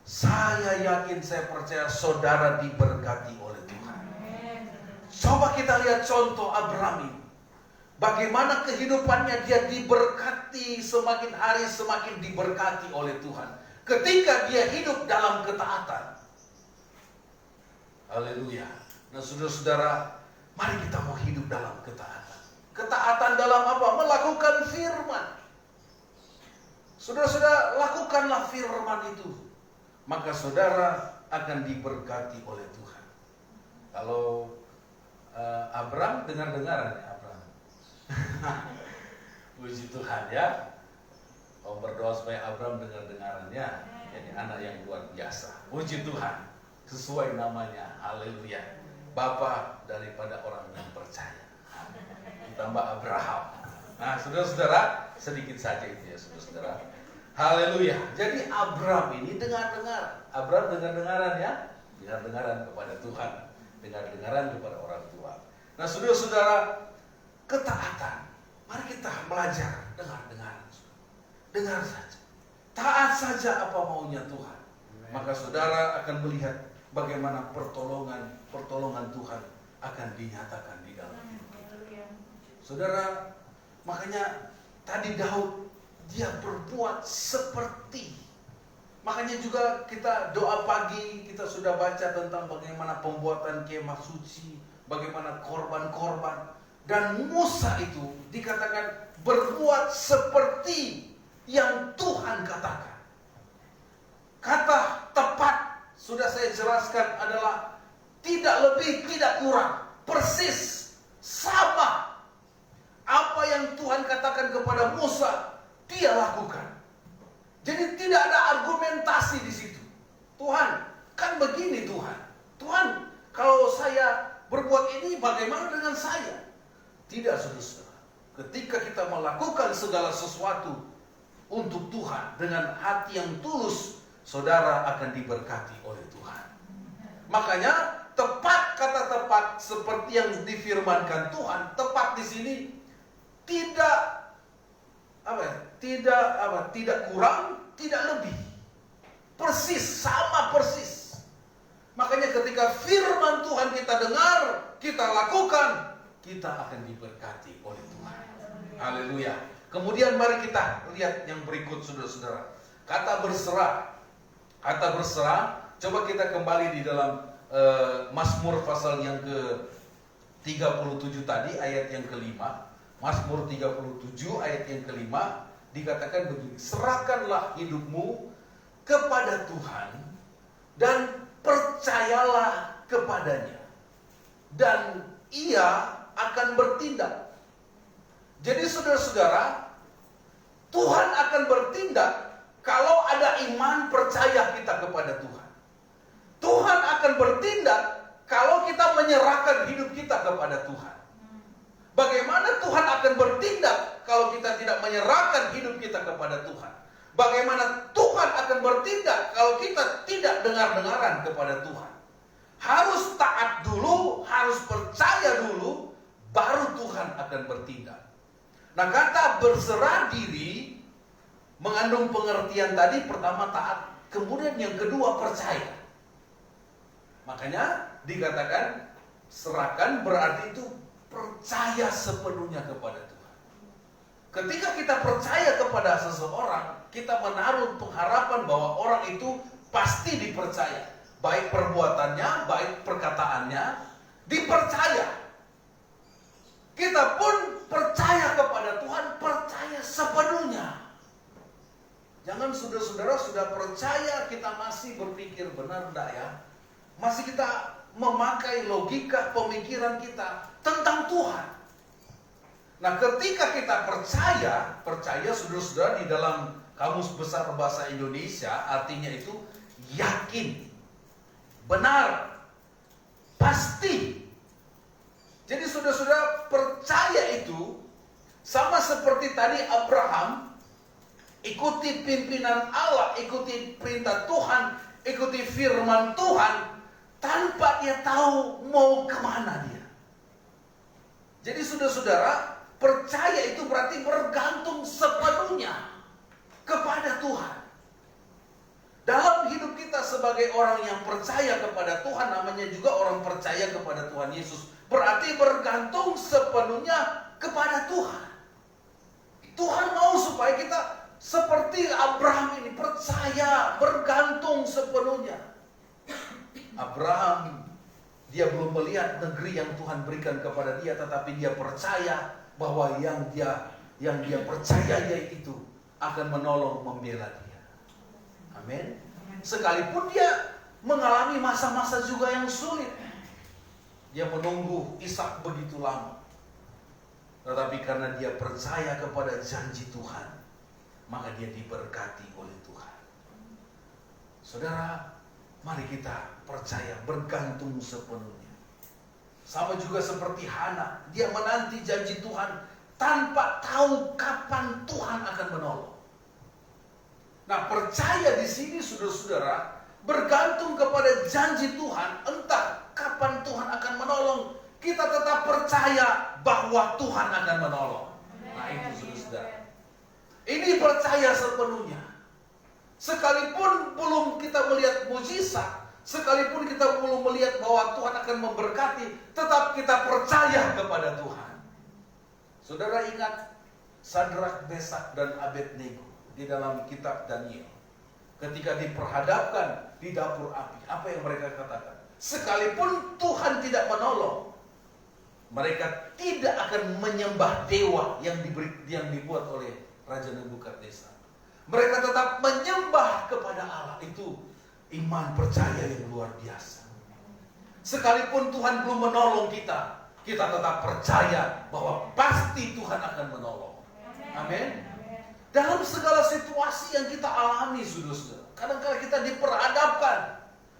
saya yakin, saya percaya saudara diberkati oleh Tuhan. Coba kita lihat contoh Abram ini. Bagaimana kehidupannya, dia diberkati, semakin hari semakin diberkati oleh Tuhan. Ketika dia hidup dalam ketaatan. Haleluya. Nah, saudara-saudara, mari kita mau hidup dalam ketaatan. Ketaatan dalam apa? Melakukan firman. Saudara-saudara, lakukanlah firman itu, maka saudara akan diberkati oleh Tuhan. Kalau Abram dengar-dengaran ya, Abram. Puji Tuhan ya. Mau berdoa supaya Abram dengar-dengarannya, jadi anak yang luar biasa. Puji Tuhan. Sesuai namanya, haleluya. Bapa daripada orang yang percaya. Ditambah Abraham. Nah, saudara-saudara, sedikit saja itu ya, saudara-saudara. Haleluya. Jadi Abram ini dengar-dengar. Abram dengar-dengaran ya. Dengar-dengaran kepada Tuhan. Dengar-dengaran kepada orang tua. Nah, saudara-saudara, ketaatan. Mari kita belajar dengar-dengaran. Dengar saja. Taat saja apa maunya Tuhan. Maka saudara akan melihat bagaimana pertolongan Tuhan akan dinyatakan di dalam hidup kita. Saudara, makanya tadi Daud, dia berbuat seperti. Makanya juga kita doa pagi, kita sudah baca tentang bagaimana pembuatan kemah suci, bagaimana korban-korban. Dan Musa itu dikatakan berbuat seperti yang Tuhan katakan. Kata tepat sudah saya jelaskan adalah tidak lebih, tidak kurang, persis, sama. Apa yang Tuhan katakan kepada Musa, dia lakukan. Jadi tidak ada argumentasi di situ. Tuhan, kan begini Tuhan. Tuhan, kalau saya berbuat ini, bagaimana dengan saya? Tidak, saudara. Ketika kita melakukan segala sesuatu untuk Tuhan dengan hati yang tulus, saudara akan diberkati oleh Tuhan. Makanya tepat, kata tepat seperti yang difirmankan Tuhan. Tepat di sini tidak kurang, tidak lebih. Persis, sama persis. Makanya ketika firman Tuhan kita dengar, kita lakukan, kita akan diberkati oleh Tuhan. Haleluya. Kemudian mari kita lihat yang berikut, saudara-saudara. Kata berserah. Kata berserah, coba kita kembali di dalam Mazmur pasal yang ke-37 tadi, ayat yang kelima. Mazmur 37 ayat yang kelima, dikatakan begini, serahkanlah hidupmu kepada Tuhan dan percayalah kepadanya, dan Ia akan bertindak. Jadi saudara-saudara, Tuhan akan bertindak kalau ada iman percaya kita kepada Tuhan. Tuhan akan bertindak kalau kita menyerahkan hidup kita kepada Tuhan. Bagaimana Tuhan akan bertindak kalau kita tidak menyerahkan hidup kita kepada Tuhan? Bagaimana Tuhan akan bertindak kalau kita tidak dengar-dengaran kepada Tuhan? Harus taat dulu, harus percaya dulu, baru Tuhan akan bertindak. Nah, kata berserah diri mengandung pengertian tadi, pertama taat, kemudian yang kedua percaya. Makanya dikatakan serahkan berarti itu percaya sepenuhnya kepada Tuhan. Ketika kita percaya kepada seseorang, kita menaruh pengharapan bahwa orang itu pasti dipercaya. Baik perbuatannya, baik perkataannya, dipercaya. Kita pun percaya kepada Tuhan, percaya sepenuhnya. Jangan saudara-saudara sudah percaya kita masih berpikir benar enggak ya? Masih kita memakai logika pemikiran kita tentang Tuhan. Nah, ketika kita percaya saudara-saudara, di dalam Kamus Besar Bahasa Indonesia artinya itu yakin, benar, pasti. Jadi saudara-saudara, percaya itu sama seperti tadi Abraham, ikuti pimpinan Allah, ikuti perintah Tuhan, ikuti firman Tuhan, tanpa dia tahu mau kemana dia. Jadi saudara-saudara, percaya itu berarti bergantung sepenuhnya kepada Tuhan. Dalam hidup kita sebagai orang yang percaya kepada Tuhan, namanya juga orang percaya kepada Tuhan Yesus, berarti bergantung sepenuhnya kepada Tuhan. Tuhan mau supaya kita seperti Abraham ini, percaya, bergantung sepenuhnya. Abraham, dia belum melihat negeri yang Tuhan berikan kepada dia, tetapi dia percaya bahwa yang dia percaya itu akan menolong, membela dia. Amin. Sekalipun dia mengalami masa-masa juga yang sulit, dia menunggu Ishak begitu lama, tetapi karena dia percaya kepada janji Tuhan, maka dia diberkati oleh Tuhan. Saudara, mari kita percaya, bergantung sepenuhnya. Sama juga seperti Hana, dia menanti janji Tuhan tanpa tahu kapan Tuhan akan menolong. Nah, percaya di sini saudara-saudara, bergantung kepada janji Tuhan, entah kapan Tuhan akan menolong, kita tetap percaya bahwa Tuhan akan menolong. Nah, itu saudara-saudara. Ini percaya sepenuhnya. Sekalipun belum kita melihat mujizat, sekalipun kita belum melihat bahwa Tuhan akan memberkati, tetap kita percaya kepada Tuhan. Saudara ingat Sadrak, Mesak, dan Abednego di dalam kitab Daniel, ketika diperhadapkan di dapur api, apa yang mereka katakan? Sekalipun Tuhan tidak menolong, mereka tidak akan menyembah dewa yang dibuat oleh Raja Nebukadnezar. Mereka tetap menyembah kepada Allah. Itu iman percaya yang luar biasa. Sekalipun Tuhan belum menolong kita, kita tetap percaya bahwa pasti Tuhan akan menolong. Amin. Dalam segala situasi yang kita alami, saudara-saudara, kadang-kadang kita diperhadapkan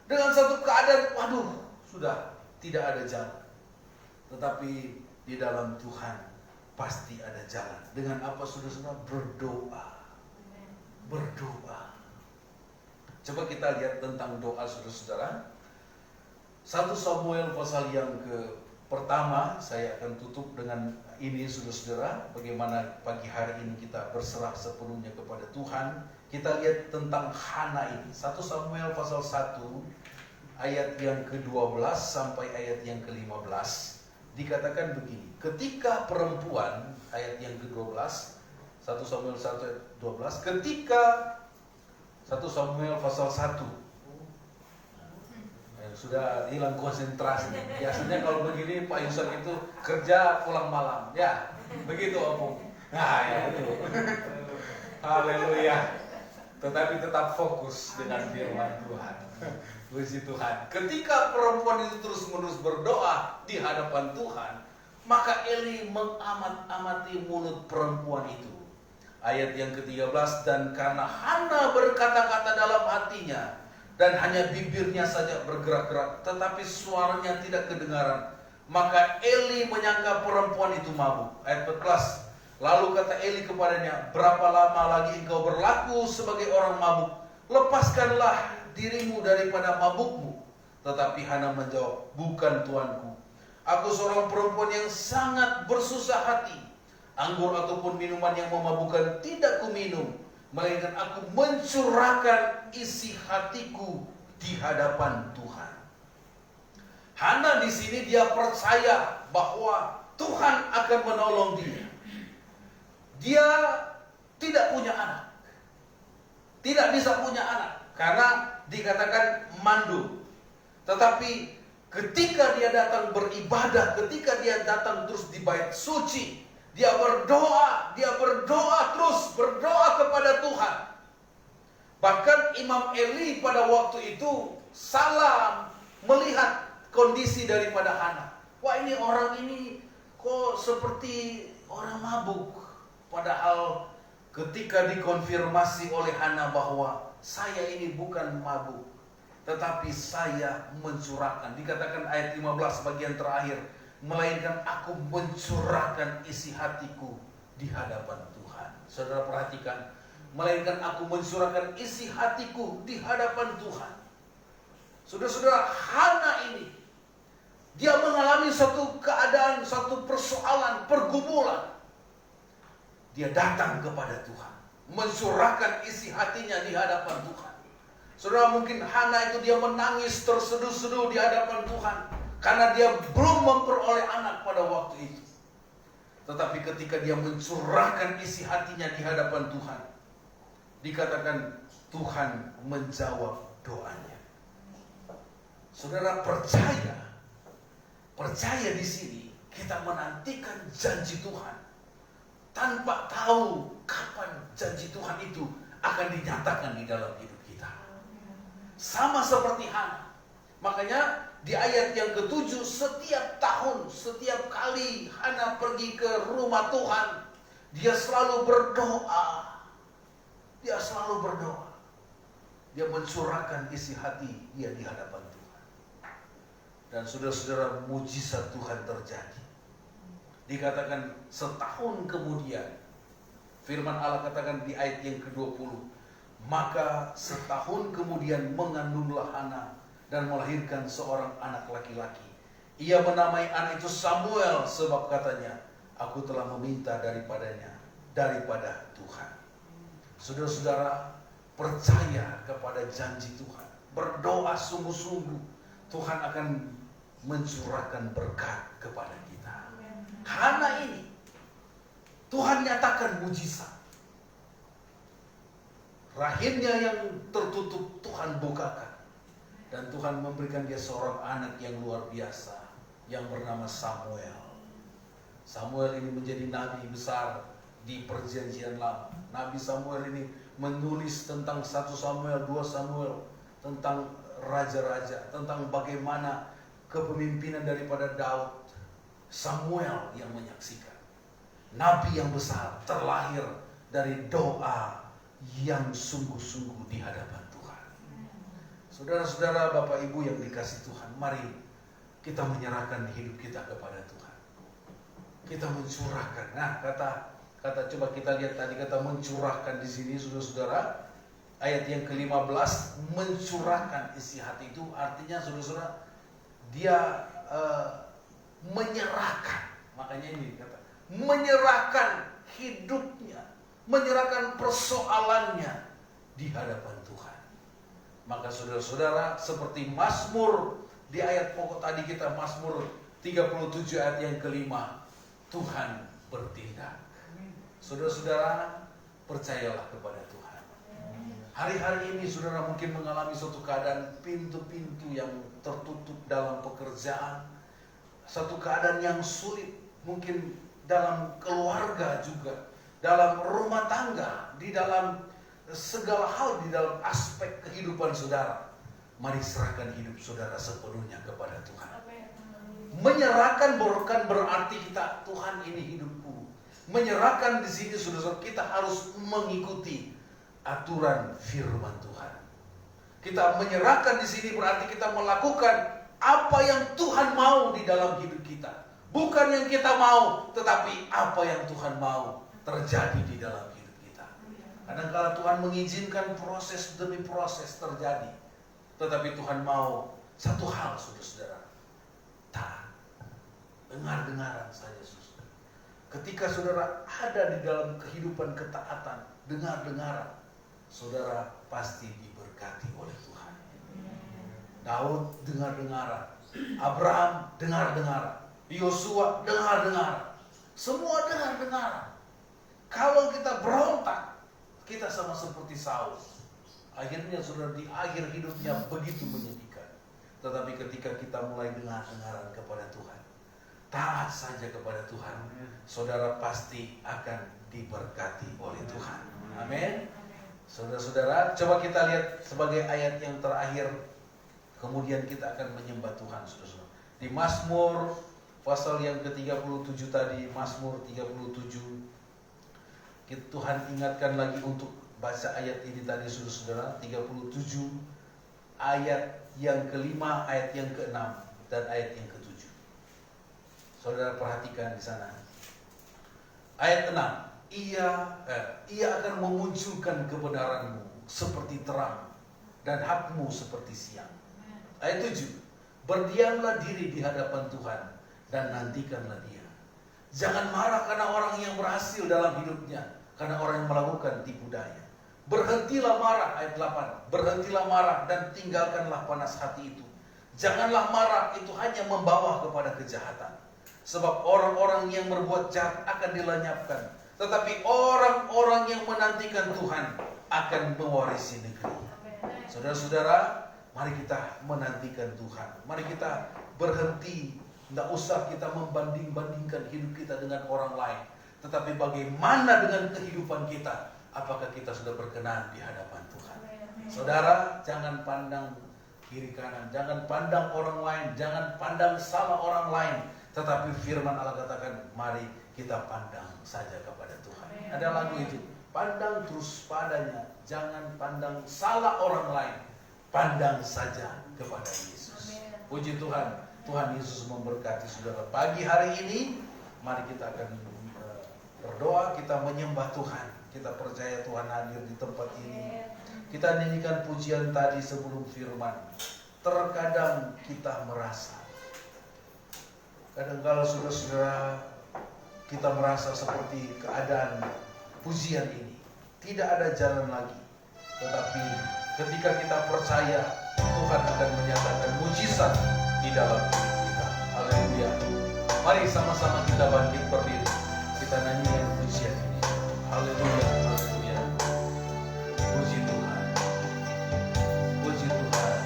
dengan satu keadaan, waduh, sudah tidak ada jalan. Tetapi di dalam Tuhan pasti ada jalan. Dengan apa, saudara-saudara? Berdoa. Berdoa. Coba kita lihat tentang doa, saudara-saudara. 1 Samuel pasal yang pertama, saya akan tutup dengan ini, saudara-saudara. Bagaimana pagi hari ini kita berserah sepenuhnya kepada Tuhan. Kita lihat tentang Hana ini. 1 Samuel pasal 1 ayat yang ke-12 sampai ayat yang ke-15 dikatakan begini. ketika perempuan, ayat yang ke-12, 1 Samuel 1 ayat 12, ketika 1 Samuel pasal 1, sudah hilang konsentrasi. Biasanya kalau begini Pak Yusuf itu kerja pulang malam, ya begitu Opung. Nah ya betul. Haleluya. Tetapi tetap fokus dengan firman Tuhan. Puji Tuhan. Ketika perempuan itu terus-menerus berdoa di hadapan Tuhan, maka Eli mengamat-amati mulut perempuan itu. Ayat yang ke-13, dan karena Hana berkata-kata dalam hatinya, dan hanya bibirnya saja bergerak-gerak, tetapi suaranya tidak kedengaran, maka Eli menyangka perempuan itu mabuk. Ayat 14, lalu kata Eli kepadanya, berapa lama lagi engkau berlaku sebagai orang mabuk? Lepaskanlah dirimu daripada mabukmu. Tetapi Hana menjawab, bukan tuanku, aku seorang perempuan yang sangat bersusah hati. Anggur ataupun minuman yang memabukkan tidak kuminum, melainkan aku mencurahkan isi hatiku di hadapan Tuhan. Hana di sini dia percaya bahwa Tuhan akan menolong dia. Dia tidak punya anak, tidak bisa punya anak karena dikatakan mandul. Tetapi ketika dia datang beribadah, ketika dia datang terus di bait suci, dia berdoa terus berdoa kepada Tuhan. Bahkan Imam Eli pada waktu itu salah melihat kondisi daripada Hana. Wah, ini orang ini kok seperti orang mabuk. Padahal ketika dikonfirmasi oleh Hana bahwa saya ini bukan mabuk, tetapi saya mencurahkan. Dikatakan ayat 15 bagian terakhir, melainkan aku mencurahkan isi hatiku di hadapan Tuhan. Saudara perhatikan, melainkan aku mencurahkan isi hatiku di hadapan Tuhan. Saudara-saudara, Hana ini dia mengalami satu keadaan, satu persoalan, pergumulan. Dia datang kepada Tuhan, mencurahkan isi hatinya di hadapan Tuhan. Saudara, mungkin Hana itu dia menangis terseduh-seduh di hadapan Tuhan karena dia belum memperoleh anak pada waktu itu. Tetapi ketika dia mencurahkan isi hatinya di hadapan Tuhan, dikatakan Tuhan menjawab doanya. Saudara percaya di sini kita menantikan janji Tuhan tanpa tahu kapan janji Tuhan itu akan dinyatakan di dalam hidup kita. Sama seperti Hana. Makanya di ayat yang ke-7, setiap tahun, setiap kali Hana pergi ke rumah Tuhan, dia selalu berdoa. Dia selalu berdoa. Dia mencurahkan isi hati dia di hadapan Tuhan. Dan saudara-saudara, mujizat Tuhan terjadi. Dikatakan setahun kemudian, firman Allah katakan di ayat yang ke-20, maka setahun kemudian mengandunglah Hana dan melahirkan seorang anak laki-laki. Ia menamai anak itu Samuel, sebab katanya, aku telah meminta daripada Tuhan. Saudara-saudara, percaya kepada janji Tuhan, berdoa sungguh-sungguh, Tuhan akan mencurahkan berkat kepada kita. Hana ini Tuhan nyatakan mujizat. Rahimnya yang tertutup Tuhan bukakan, dan Tuhan memberikan dia seorang anak yang luar biasa yang bernama Samuel. Samuel ini menjadi nabi besar di perjanjian lama. Nabi Samuel ini menulis tentang 1 Samuel, 2 Samuel, tentang raja-raja, tentang bagaimana kepemimpinan daripada Daud. Samuel yang menyaksikan. Nabi yang besar terlahir dari doa yang sungguh-sungguh di hadapan Tuhan. Saudara-saudara, Bapak Ibu yang dikasihi Tuhan, mari kita menyerahkan hidup kita kepada Tuhan. Kita mencurahkan. Nah, kata coba kita lihat tadi kata mencurahkan di sini, saudara-saudara. Ayat yang ke-15, mencurahkan isi hati itu artinya, saudara-saudara, dia menyerahkan. Makanya ini kata menyerahkan hidupnya, menyerahkan persoalannya di hadapan Tuhan. Maka saudara-saudara, seperti Mazmur di ayat pokok tadi kita, Mazmur 37 ayat yang ke-5, Tuhan bertindak. Saudara-saudara, percayalah kepada Tuhan. Hari-hari ini saudara mungkin mengalami suatu keadaan pintu-pintu yang tertutup dalam pekerjaan, satu keadaan yang sulit, mungkin dalam keluarga juga, dalam rumah tangga, di dalam segala hal, di dalam aspek kehidupan saudara. Mari serahkan hidup saudara sepenuhnya kepada Tuhan. Menyerahkan bukan berarti kita, Tuhan ini hidupku. Menyerahkan di sini saudara, kita harus mengikuti aturan firman Tuhan. Kita menyerahkan di sini berarti kita melakukan apa yang Tuhan mau di dalam hidup kita. Bukan yang kita mau, tetapi apa yang Tuhan mau terjadi di dalam hidup kita. Kadang-kadang Tuhan mengizinkan proses demi proses terjadi. Tetapi Tuhan mau satu hal, saudara-saudara. Taat. Dengar-dengaran saja, saudara. Ketika saudara ada di dalam kehidupan ketaatan, dengar-dengaran, saudara pasti diberkati oleh Tuhan. Daud dengar-dengaran, Abraham dengar-dengaran, Yosua dengar-dengaran, semua dengar-dengaran. Kalau kita berontak, kita sama seperti Saul. Akhirnya saudara di akhir hidupnya begitu menyedihkan. Tetapi ketika kita mulai dengar-dengaran kepada Tuhan, taat saja kepada Tuhan, saudara pasti akan diberkati oleh Tuhan. Amin. Saudara-saudara, coba kita lihat sebagai ayat yang terakhir, kemudian kita akan menyembah Tuhan, saudara-saudara. Di Mazmur pasal yang ke-37 tadi, Mazmur 37, Tuhan ingatkan lagi untuk baca ayat ini tadi, saudara-saudara. 37 ayat yang ke-5, ayat yang ke-6, dan ayat yang ke-7. Saudara perhatikan di sana. Ayat 6. Ia akan memunculkan kebenaranmu seperti terang dan hakmu seperti siang. Ayat 7. Berdiamlah diri di hadapan Tuhan dan nantikanlah Dia. Jangan marah karena orang yang berhasil dalam hidupnya, karena orang yang melakukan tipu daya. Berhentilah marah, ayat 8. Berhentilah marah dan tinggalkanlah panas hati itu. Janganlah marah, itu hanya membawa kepada kejahatan. Sebab orang-orang yang berbuat jahat akan dilenyapkan, tetapi orang-orang yang menantikan Tuhan akan mewarisi negeri. Saudara-saudara, mari kita menantikan Tuhan. Mari kita berhenti. Tidak usah kita membanding-bandingkan hidup kita dengan orang lain. Tetapi bagaimana dengan kehidupan kita? Apakah kita sudah berkenan di hadapan Tuhan? Saudara, jangan pandang kiri kanan. Jangan pandang orang lain. Jangan pandang salah orang lain. Tetapi firman Allah katakan, mari kita pandang saja kepada Tuhan. Ada lagu itu, pandang terus padanya, jangan pandang salah orang lain, pandang saja kepada Yesus. Puji Tuhan, Tuhan Yesus memberkati saudara. Pagi hari ini, mari kita akan berdoa, kita menyembah Tuhan. Kita percaya Tuhan hadir di tempat ini. Kita nyanyikan pujian tadi sebelum firman. Terkadang kita merasa, kadang-kadang saudara-saudara, kita merasa seperti keadaan pujian ini tidak ada jalan lagi. Tetapi ketika kita percaya, Tuhan akan menyatakan mujizat di dalam hidup kita. Haleluya. Mari sama-sama kita bangkit berdiri. Kita nyanyikan pujian ini. Haleluya, haleluya. Puji Tuhan. Puji Tuhan.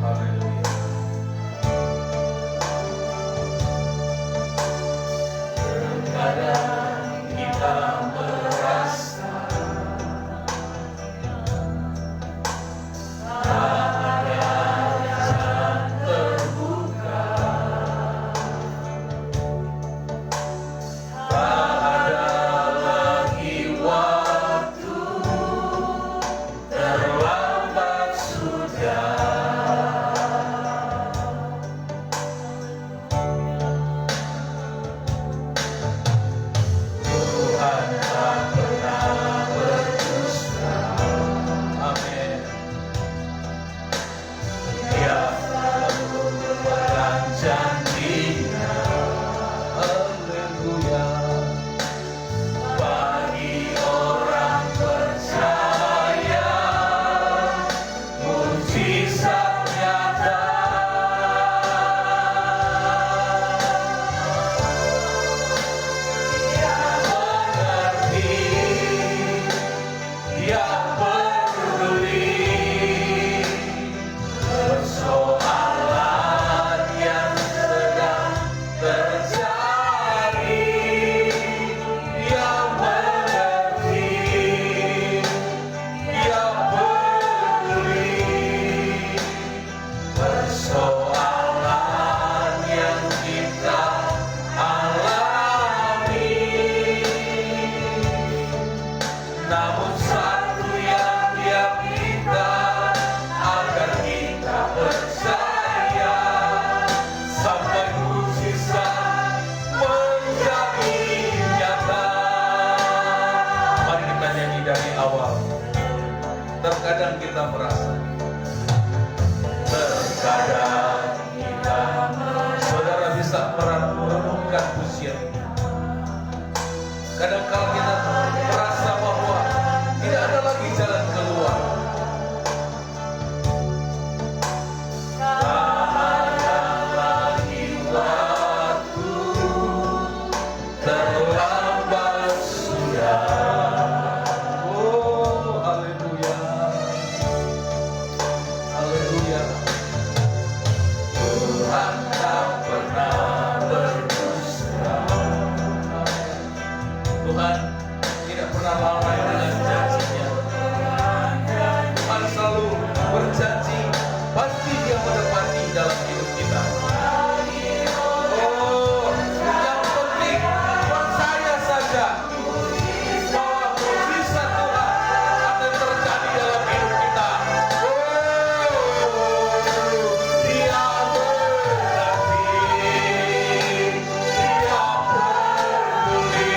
Haleluya. Kadang kita merasa tak ada jalan terbuka, Terkadang kita merasa, terkadang kita, saudara bisa merenungkan pujian. Kadang-kala kita merasa bahwa tidak ada lagi jalan keluar. Tak ada lagi waktu, terlambat sudah. Oh, haleluya, haleluya. Tuhan tak pernah berdusta. Tuhan tidak pernah lalai dengan janjinya. Tuhan selalu berjanji, pasti Dia menepati dalam hidup kita. Oh, yang penting percaya saja bahwa mujizat Tuhan akan terjadi dalam hidup kita. Oh, Dia mengerti, Dia peduli.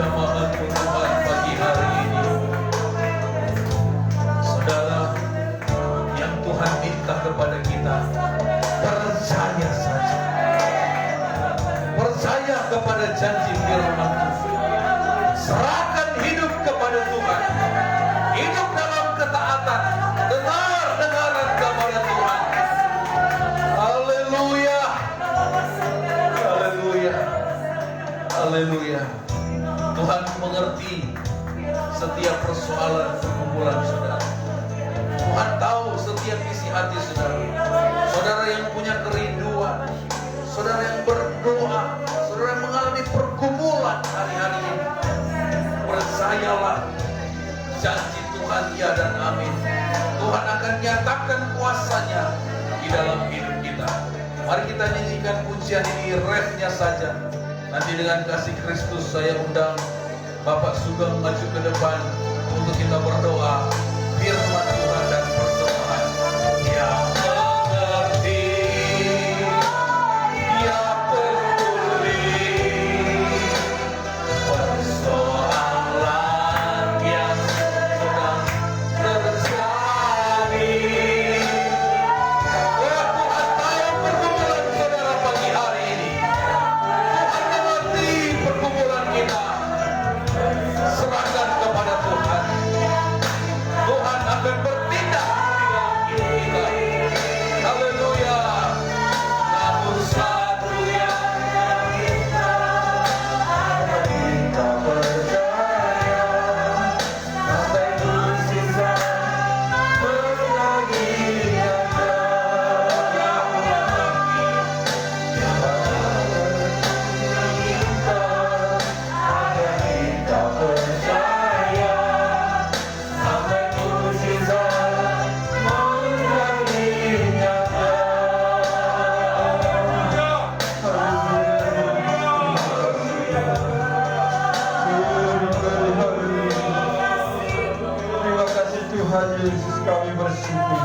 nama-Mu Tuhan pagi hari ini. Saudara, yang Tuhan minta kepada kita, percaya saja. Percaya kepada janji firman Tuhan. Serahkan hidup kepada Tuhan. Hidup dalam ketaatan. Dengar-dengaran kepada Tuhan. Haleluya. Haleluya. Haleluya. Tuhan mengerti setiap persoalan pergumulan saudara. Tuhan tahu setiap isi hati saudara. Saudara yang punya kerinduan, saudara yang berdoa, saudara yang mengalami pergumulan hari-hari ini. Percayalah, janji Tuhan ya dan amin. Tuhan akan nyatakan kuasanya di dalam hidup kita. Mari kita nyanyikan pujian ini, refnya saja. Nanti dengan kasih Kristus saya undang Bapak Sugeng maju ke depan untuk kita berdoa firman Tuhan dan persembahan. Yang mengerti, Dia peduli persoalan yang sedang terjadi. Oh, Tuhan tahu pergumulan saudara pagi hari ini. Tuhan mengerti pergumulan kita. Serahkan kepada Tuhan. Tuhan akan bertindak di dalam hidup kita. Haleluya. Namun satu yang kita percaya, sampai tersisa Terima kasih Tuhan Yesus, kami bersyukur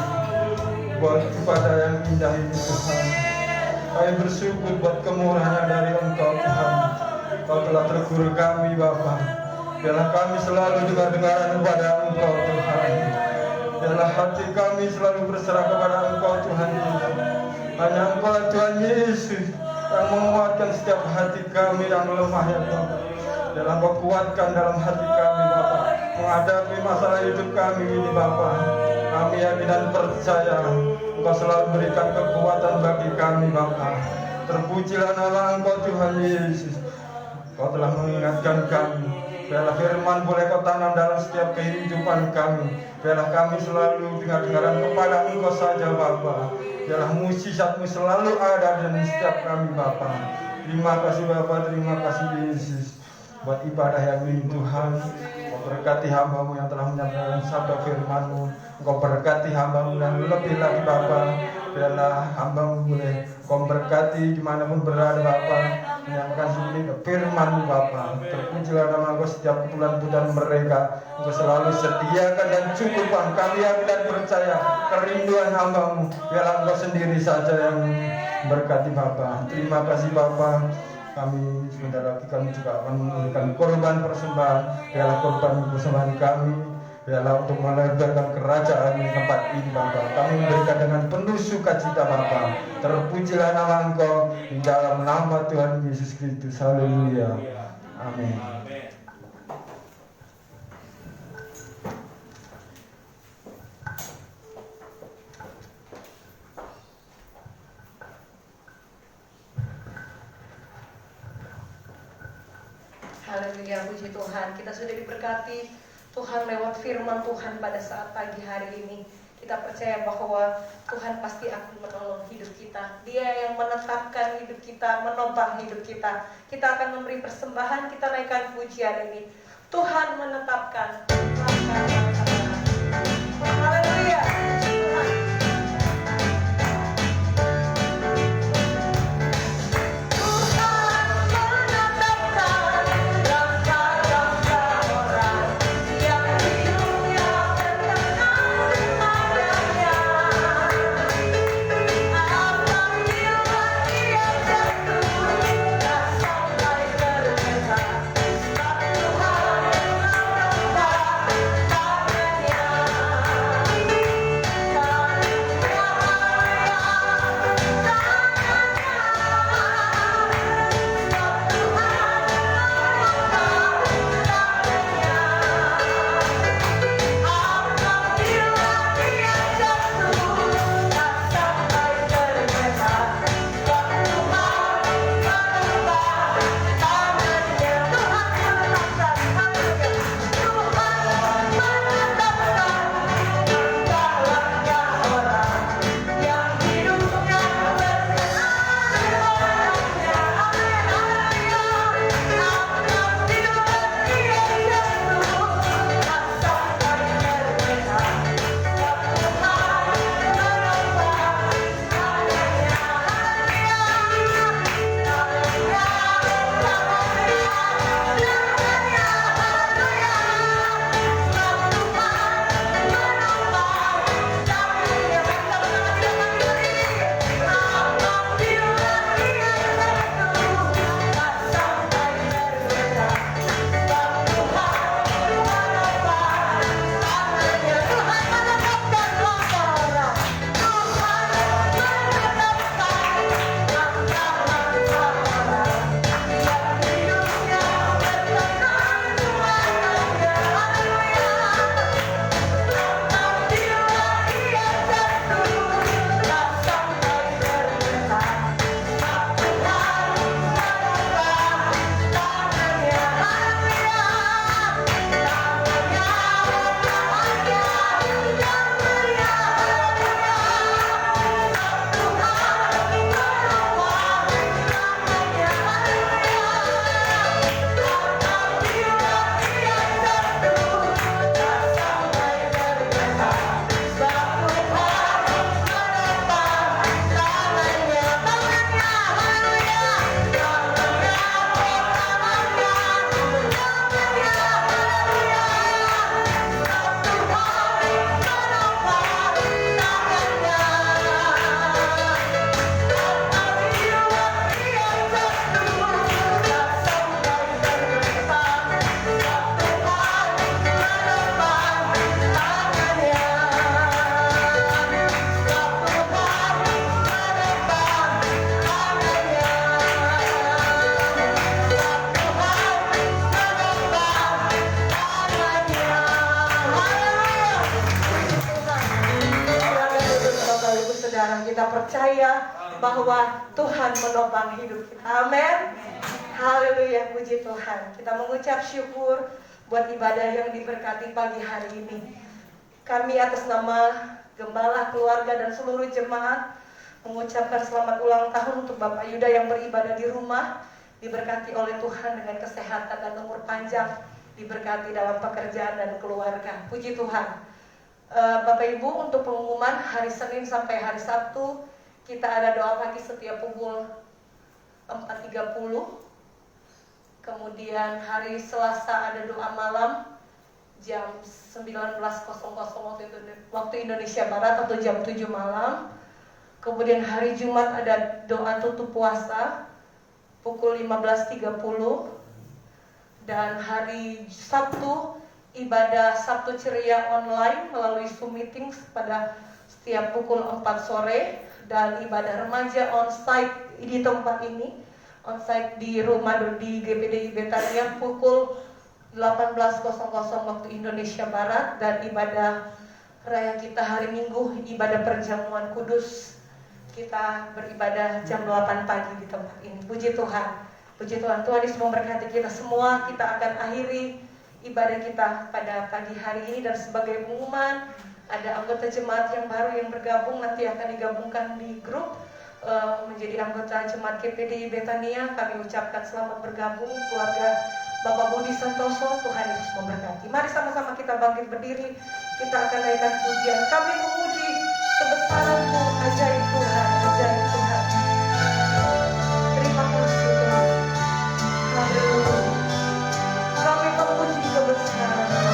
buat kepada yang indah ini Tuhan. Kami bersyukur buat kemurahan dari Engkau Tuhan. Kau telah tegur kami Bapa. Biarlah kami selalu dengar-dengaran kepada Engkau Tuhan. Biarlah hati kami selalu berserah kepada Engkau Tuhan Yesus. Hanya Engkau Tuhan Yesus yang menguatkan setiap hati kami yang lemah ya Bapa. Biarlah Engkau kuatkan dalam hati kami Bapa, menghadapi masalah hidup kami ini Bapa. Kami yakin dan percaya Engkau selalu berikan kekuatan bagi kami Bapa. Terpujilah nama Engkau Tuhan Yesus. Kau telah mengingatkan kami. Biarlah firman boleh Kau tanam dalam setiap kehidupan kami. Biarlah kami selalu dengar-dengaran kepada Engkau saja Bapa. Biarlah mujizat-Mu selalu ada dalam setiap kami Bapa. Terima kasih Bapa, terima kasih Yesus buat ibadah yang ini Tuhan. Kau berkati hamba-Mu yang telah menyampaikan sabda firman-Mu. Engkau berkati hamba-Mu dan lebih lagi Bapa. Biarlah hamba-Mu boleh Kau berkati dimanapun berada Bapa, menyampaikan sendiri firman-Mu Bapa. Terpujilah nama Engkau setiap bulan-bulan mereka. Engkau selalu sediakan dan cukupkan. Kami yakin dan percaya kerinduan hamba-Mu. Biarlah Engkau sendiri saja yang berkati Bapa. Terima kasih Bapa. Kami sebentar lagi kami juga akan memberikan korban persembahan. Biarlah korban persembahan kami, biarlah untuk melebarkan kerajaan di tempat ini Bapa. Kami memberikan dengan penuh sukacita Bapa. Terpujilah nama Engkau di dalam nama Tuhan Yesus Kristus. Haleluya. Amin. Haleluya, puji Tuhan. Kita sudah diberkati Tuhan lewat firman Tuhan pada saat pagi hari ini. Kita percaya bahwa Tuhan pasti akan menolong hidup kita. Dia yang menetapkan hidup kita, menopang hidup kita. Kita akan memberi persembahan, kita naikkan pujian ini. Tuhan menetapkan. Haleluya. kita percaya bahwa Tuhan menopang hidup kita. Amin. Haleluya, puji Tuhan. Kita mengucap syukur buat ibadah yang diberkati pagi hari ini. Kami atas nama Gembala, keluarga, dan seluruh jemaat mengucapkan selamat ulang tahun untuk Bapak Yuda yang beribadah di rumah. Diberkati oleh Tuhan dengan kesehatan dan umur panjang, diberkati dalam pekerjaan dan keluarga. Puji Tuhan. Bapak Ibu, untuk pengumuman hari Senin sampai hari Sabtu kita ada doa pagi setiap pukul 4.30. Kemudian hari Selasa ada doa malam jam 19.00 waktu Indonesia Barat atau jam 7 malam. Kemudian hari Jumat ada doa tutup puasa pukul 15.30. Dan hari Sabtu ibadah Sabtu Ceria online melalui Zoom meeting pada setiap pukul 4 sore. Dan ibadah remaja on-site di tempat ini, on-site di rumah di GPDI Betania pukul 18.00 waktu Indonesia Barat. Dan ibadah raya kita hari Minggu, ibadah perjamuan kudus, kita beribadah jam 8 pagi di tempat ini. Puji Tuhan. Puji Tuhan. Tuhan Yesus memberkati kita semua. Kita akan akhiri ibadah kita pada pagi hari ini. Dan sebagai pengumuman, ada anggota jemaat yang baru yang bergabung, nanti akan digabungkan di grup menjadi anggota jemaat GPDI Betania. Kami ucapkan selamat bergabung keluarga Bapak Budi Santoso. Tuhan Yesus memberkati. Mari sama-sama kita bangkit berdiri. Kita akan naikkan pujian. Kami memuji kebesaran-Mu, ajaib Tuhan, ajaib Tuhan. Terima kasih Tuhan. Haleluya. Kami memuji kebesaran-Mu.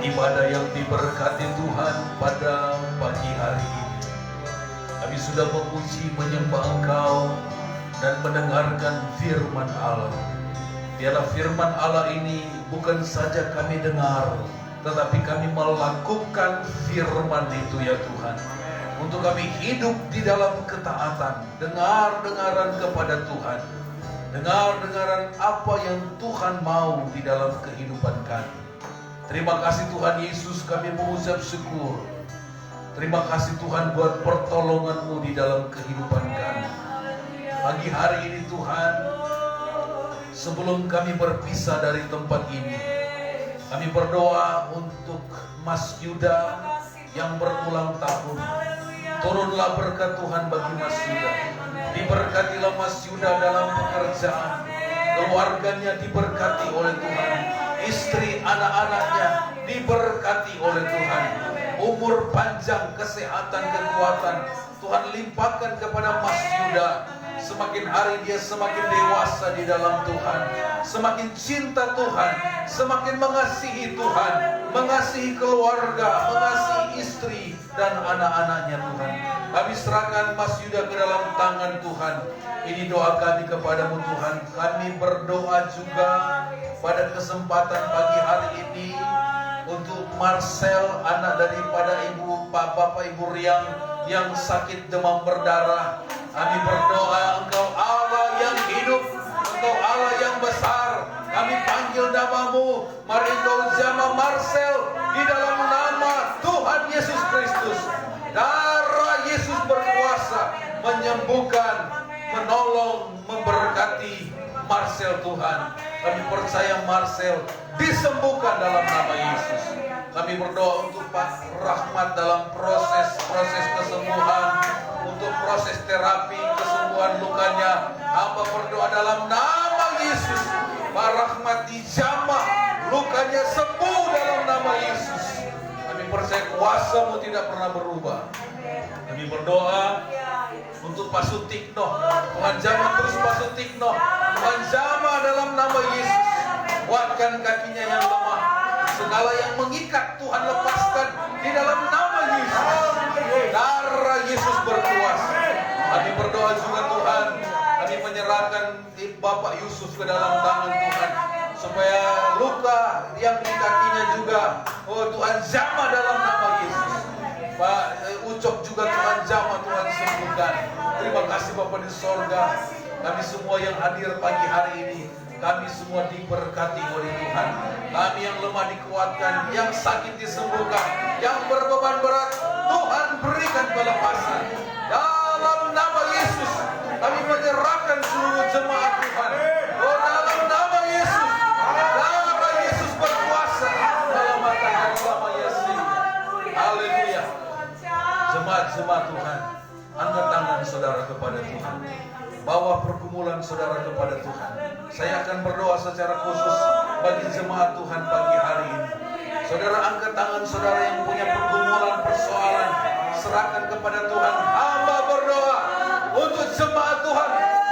Ibadah yang diberkati Tuhan pada pagi hari ini. Kami sudah memuji, menyembah Engkau dan mendengarkan firman Allah. Biarlah firman Allah ini bukan saja kami dengar, tetapi kami melakukan firman itu ya Tuhan. Untuk kami hidup di dalam ketaatan, dengar-dengaran kepada Tuhan, dengar-dengaran apa yang Tuhan mau di dalam kehidupan kami. Terima kasih Tuhan Yesus, kami mengucap syukur. Terima kasih Tuhan buat pertolongan-Mu di dalam kehidupan kami. Pagi hari ini Tuhan, sebelum kami berpisah dari tempat ini, kami berdoa untuk Mas Yuda yang berulang tahun. Turunlah berkat Tuhan bagi Mas Yuda. Diberkatilah Mas Yuda dalam pekerjaan. Keluarganya diberkati oleh Tuhan. Istri, anak-anaknya diberkati oleh Tuhan. Umur panjang, kesehatan, kekuatan Tuhan limpahkan kepada Mas Yuda. Semakin hari dia semakin dewasa di dalam Tuhan, semakin cinta Tuhan, semakin mengasihi Tuhan, mengasihi keluarga, mengasihi istri dan anak-anaknya Tuhan. Kami serahkan Mas Yuda ke dalam tangan Tuhan. Ini doa kami kepadamu Tuhan. Kami berdoa juga pada kesempatan pagi hari ini untuk Marcel, anak daripada Bapak Ibu Riang yang sakit demam berdarah. Kami berdoa, Engkau Allah yang hidup, Engkau Allah yang besar. Kami panggil namamu, mari Engkau jamah Marcel di dalam nama Tuhan Yesus Kristus, darah Yesus berkuasa menyembuhkan, menolong, memberkati Marcel Tuhan. Kami percaya Marcel disembuhkan dalam nama Yesus. Kami berdoa untuk Pak Rahmat dalam proses kesembuhan, untuk proses terapi kesembuhan lukanya. Hamba berdoa dalam nama Yesus, Pak Rahmat dijamah, lukanya sembuh dalam nama Yesus. Kami percaya kuasa-Mu tidak pernah berubah. Kami berdoa untuk Pak Sutikno, Tuhan jamah terus Pak Sutikno, Tuhan jamah dalam nama Yesus. Kuatkan kakinya yang lemah, segala yang mengikat Tuhan lepaskan di dalam nama Yesus. Darah Yesus berkuasa. Kami berdoa juga Tuhan, kami menyerahkan Bapak Yusuf ke dalam tangan Tuhan, supaya luka yang di kakinya juga, oh Tuhan jamah dalam nama Yesus. Pak Ucok juga Tuhan jamah, Tuhan sembuhkan. Terima kasih Bapak di sorga. Kami semua yang hadir pagi hari ini, kami semua diberkati oleh Tuhan. Kami yang lemah dikuatkan, yang sakit disembuhkan, yang berbeban berat Tuhan berikan kelepasan. Dalam nama Yesus kami menyerahkan seluruh jemaat Tuhan. Oh dalam nama Yesus, darah Yesus berkuasa dalam nama Yesus. Haleluya. Jemaat-jemaat Tuhan, angkat tangan saudara kepada Tuhan. Bawa pergumulan saudara kepada Tuhan. Saya akan berdoa secara khusus bagi jemaat Tuhan pagi hari ini. Saudara angkat tangan saudara yang punya pergumulan, persoalan, serahkan kepada Tuhan. Hamba berdoa untuk jemaat Tuhan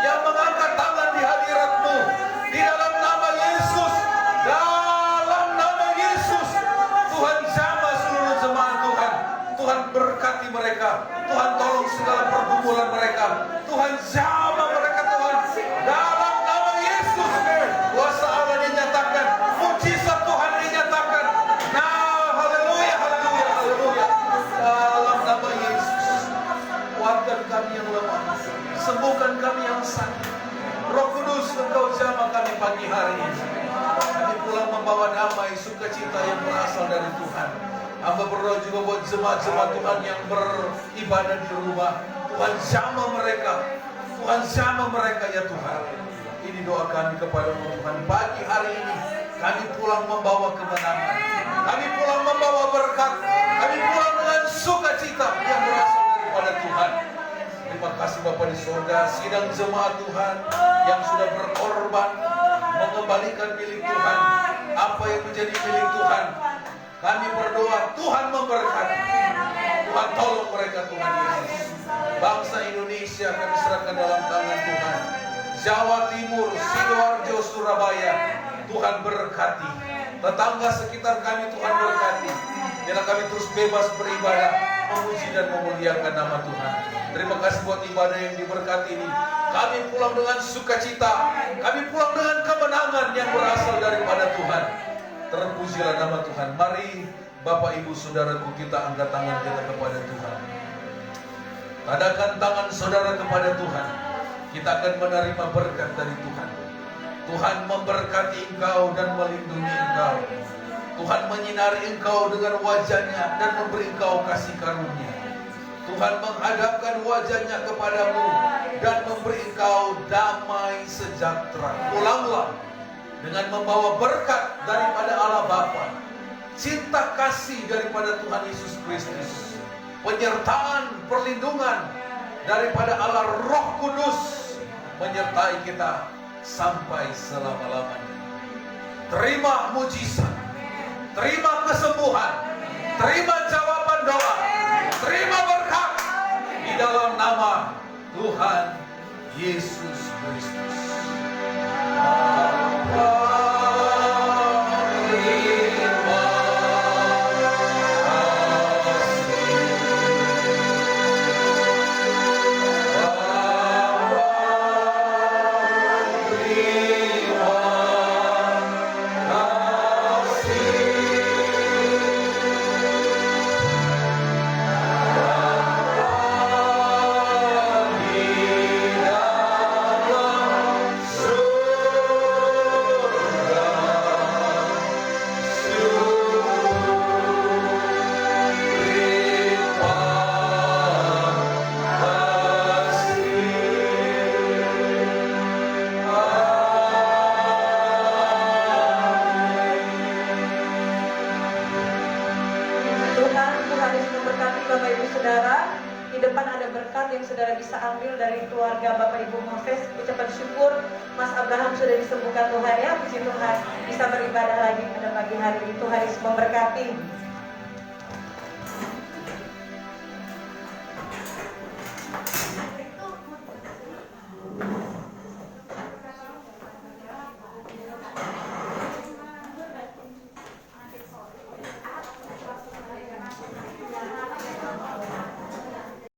yang mengangkat tangan di hadirat-Mu. Di dalam nama Yesus, dalam nama Yesus, Tuhan jamah seluruh jemaat Tuhan. Tuhan berkati mereka. Tuhan tolong segala pergumulan mereka. Tuhan jamah mereka Tuhan. Dalam nama Yesus, kuasa Allah dinyatakan, mujizat Tuhan dinyatakan. Nah, haleluya, haleluya, haleluya. Dalam nama Yesus, kuatkan kami yang lemah, sembuhkan kami yang sakit. Roh Kudus, Engkau jamah kami pagi hari ini. Kami pulang membawa damai, sukacita yang berasal dari Tuhan. Hamba berdoa juga buat jemaat-jemaat Tuhan yang beribadah di rumah. Tuhan jamah mereka. Tuhan jamah mereka ya Tuhan. Ini doa kami kepada-Mu Tuhan. Pagi hari ini kami pulang membawa kemenangan. Kami pulang membawa berkat. Kami pulang dengan sukacita yang berasal daripada Tuhan. Terima kasih Bapa di surga. Sidang jemaat Tuhan yang sudah berkorban mengembalikan milik Tuhan, apa yang menjadi milik Tuhan. Kami berdoa Tuhan memberkati. Tuhan tolong mereka Tuhan Yesus. Bangsa Indonesia kami serahkan dalam tangan Tuhan. Jawa Timur, Sidoarjo, Surabaya, Tuhan berkati. Tetangga sekitar kami Tuhan berkati. Biarlah kami terus bebas beribadah, memuji dan memuliakan nama Tuhan. Terima kasih buat ibadah yang diberkati ini. Kami pulang dengan sukacita. Kami pulang dengan kemenangan yang berasal daripada Tuhan. Terpujilah nama Tuhan. Mari Bapak Ibu Saudaraku, kita angkat tangan kita kepada Tuhan. Tadakan tangan saudara kepada Tuhan. Kita akan menerima berkat dari Tuhan. Tuhan memberkati engkau dan melindungi engkau. Tuhan menyinari engkau dengan wajahnya dan memberi engkau kasih karunia. Tuhan menghadapkan wajahnya kepadamu dan memberi engkau damai sejahtera. Pulanglah dengan membawa berkat daripada Allah Bapa, cinta kasih daripada Tuhan Yesus Kristus, penyertaan, perlindungan daripada Allah Roh Kudus menyertai kita sampai selama-lamanya. Terima mujizat, terima kesembuhan, terima jawaban doa, terima berkat di dalam nama Tuhan Yesus Kristus. Tuhan Yesus memberkati Bapak Ibu Saudara. Di depan ada berkat yang saudara bisa ambil dari keluarga Bapak Ibu Moses. Ucapan syukur Mas Abraham sudah disembuhkan Tuhan ya. Puji Tuhan, bisa beribadah lagi pada pagi hari ini. Tuhan Yesus memberkati.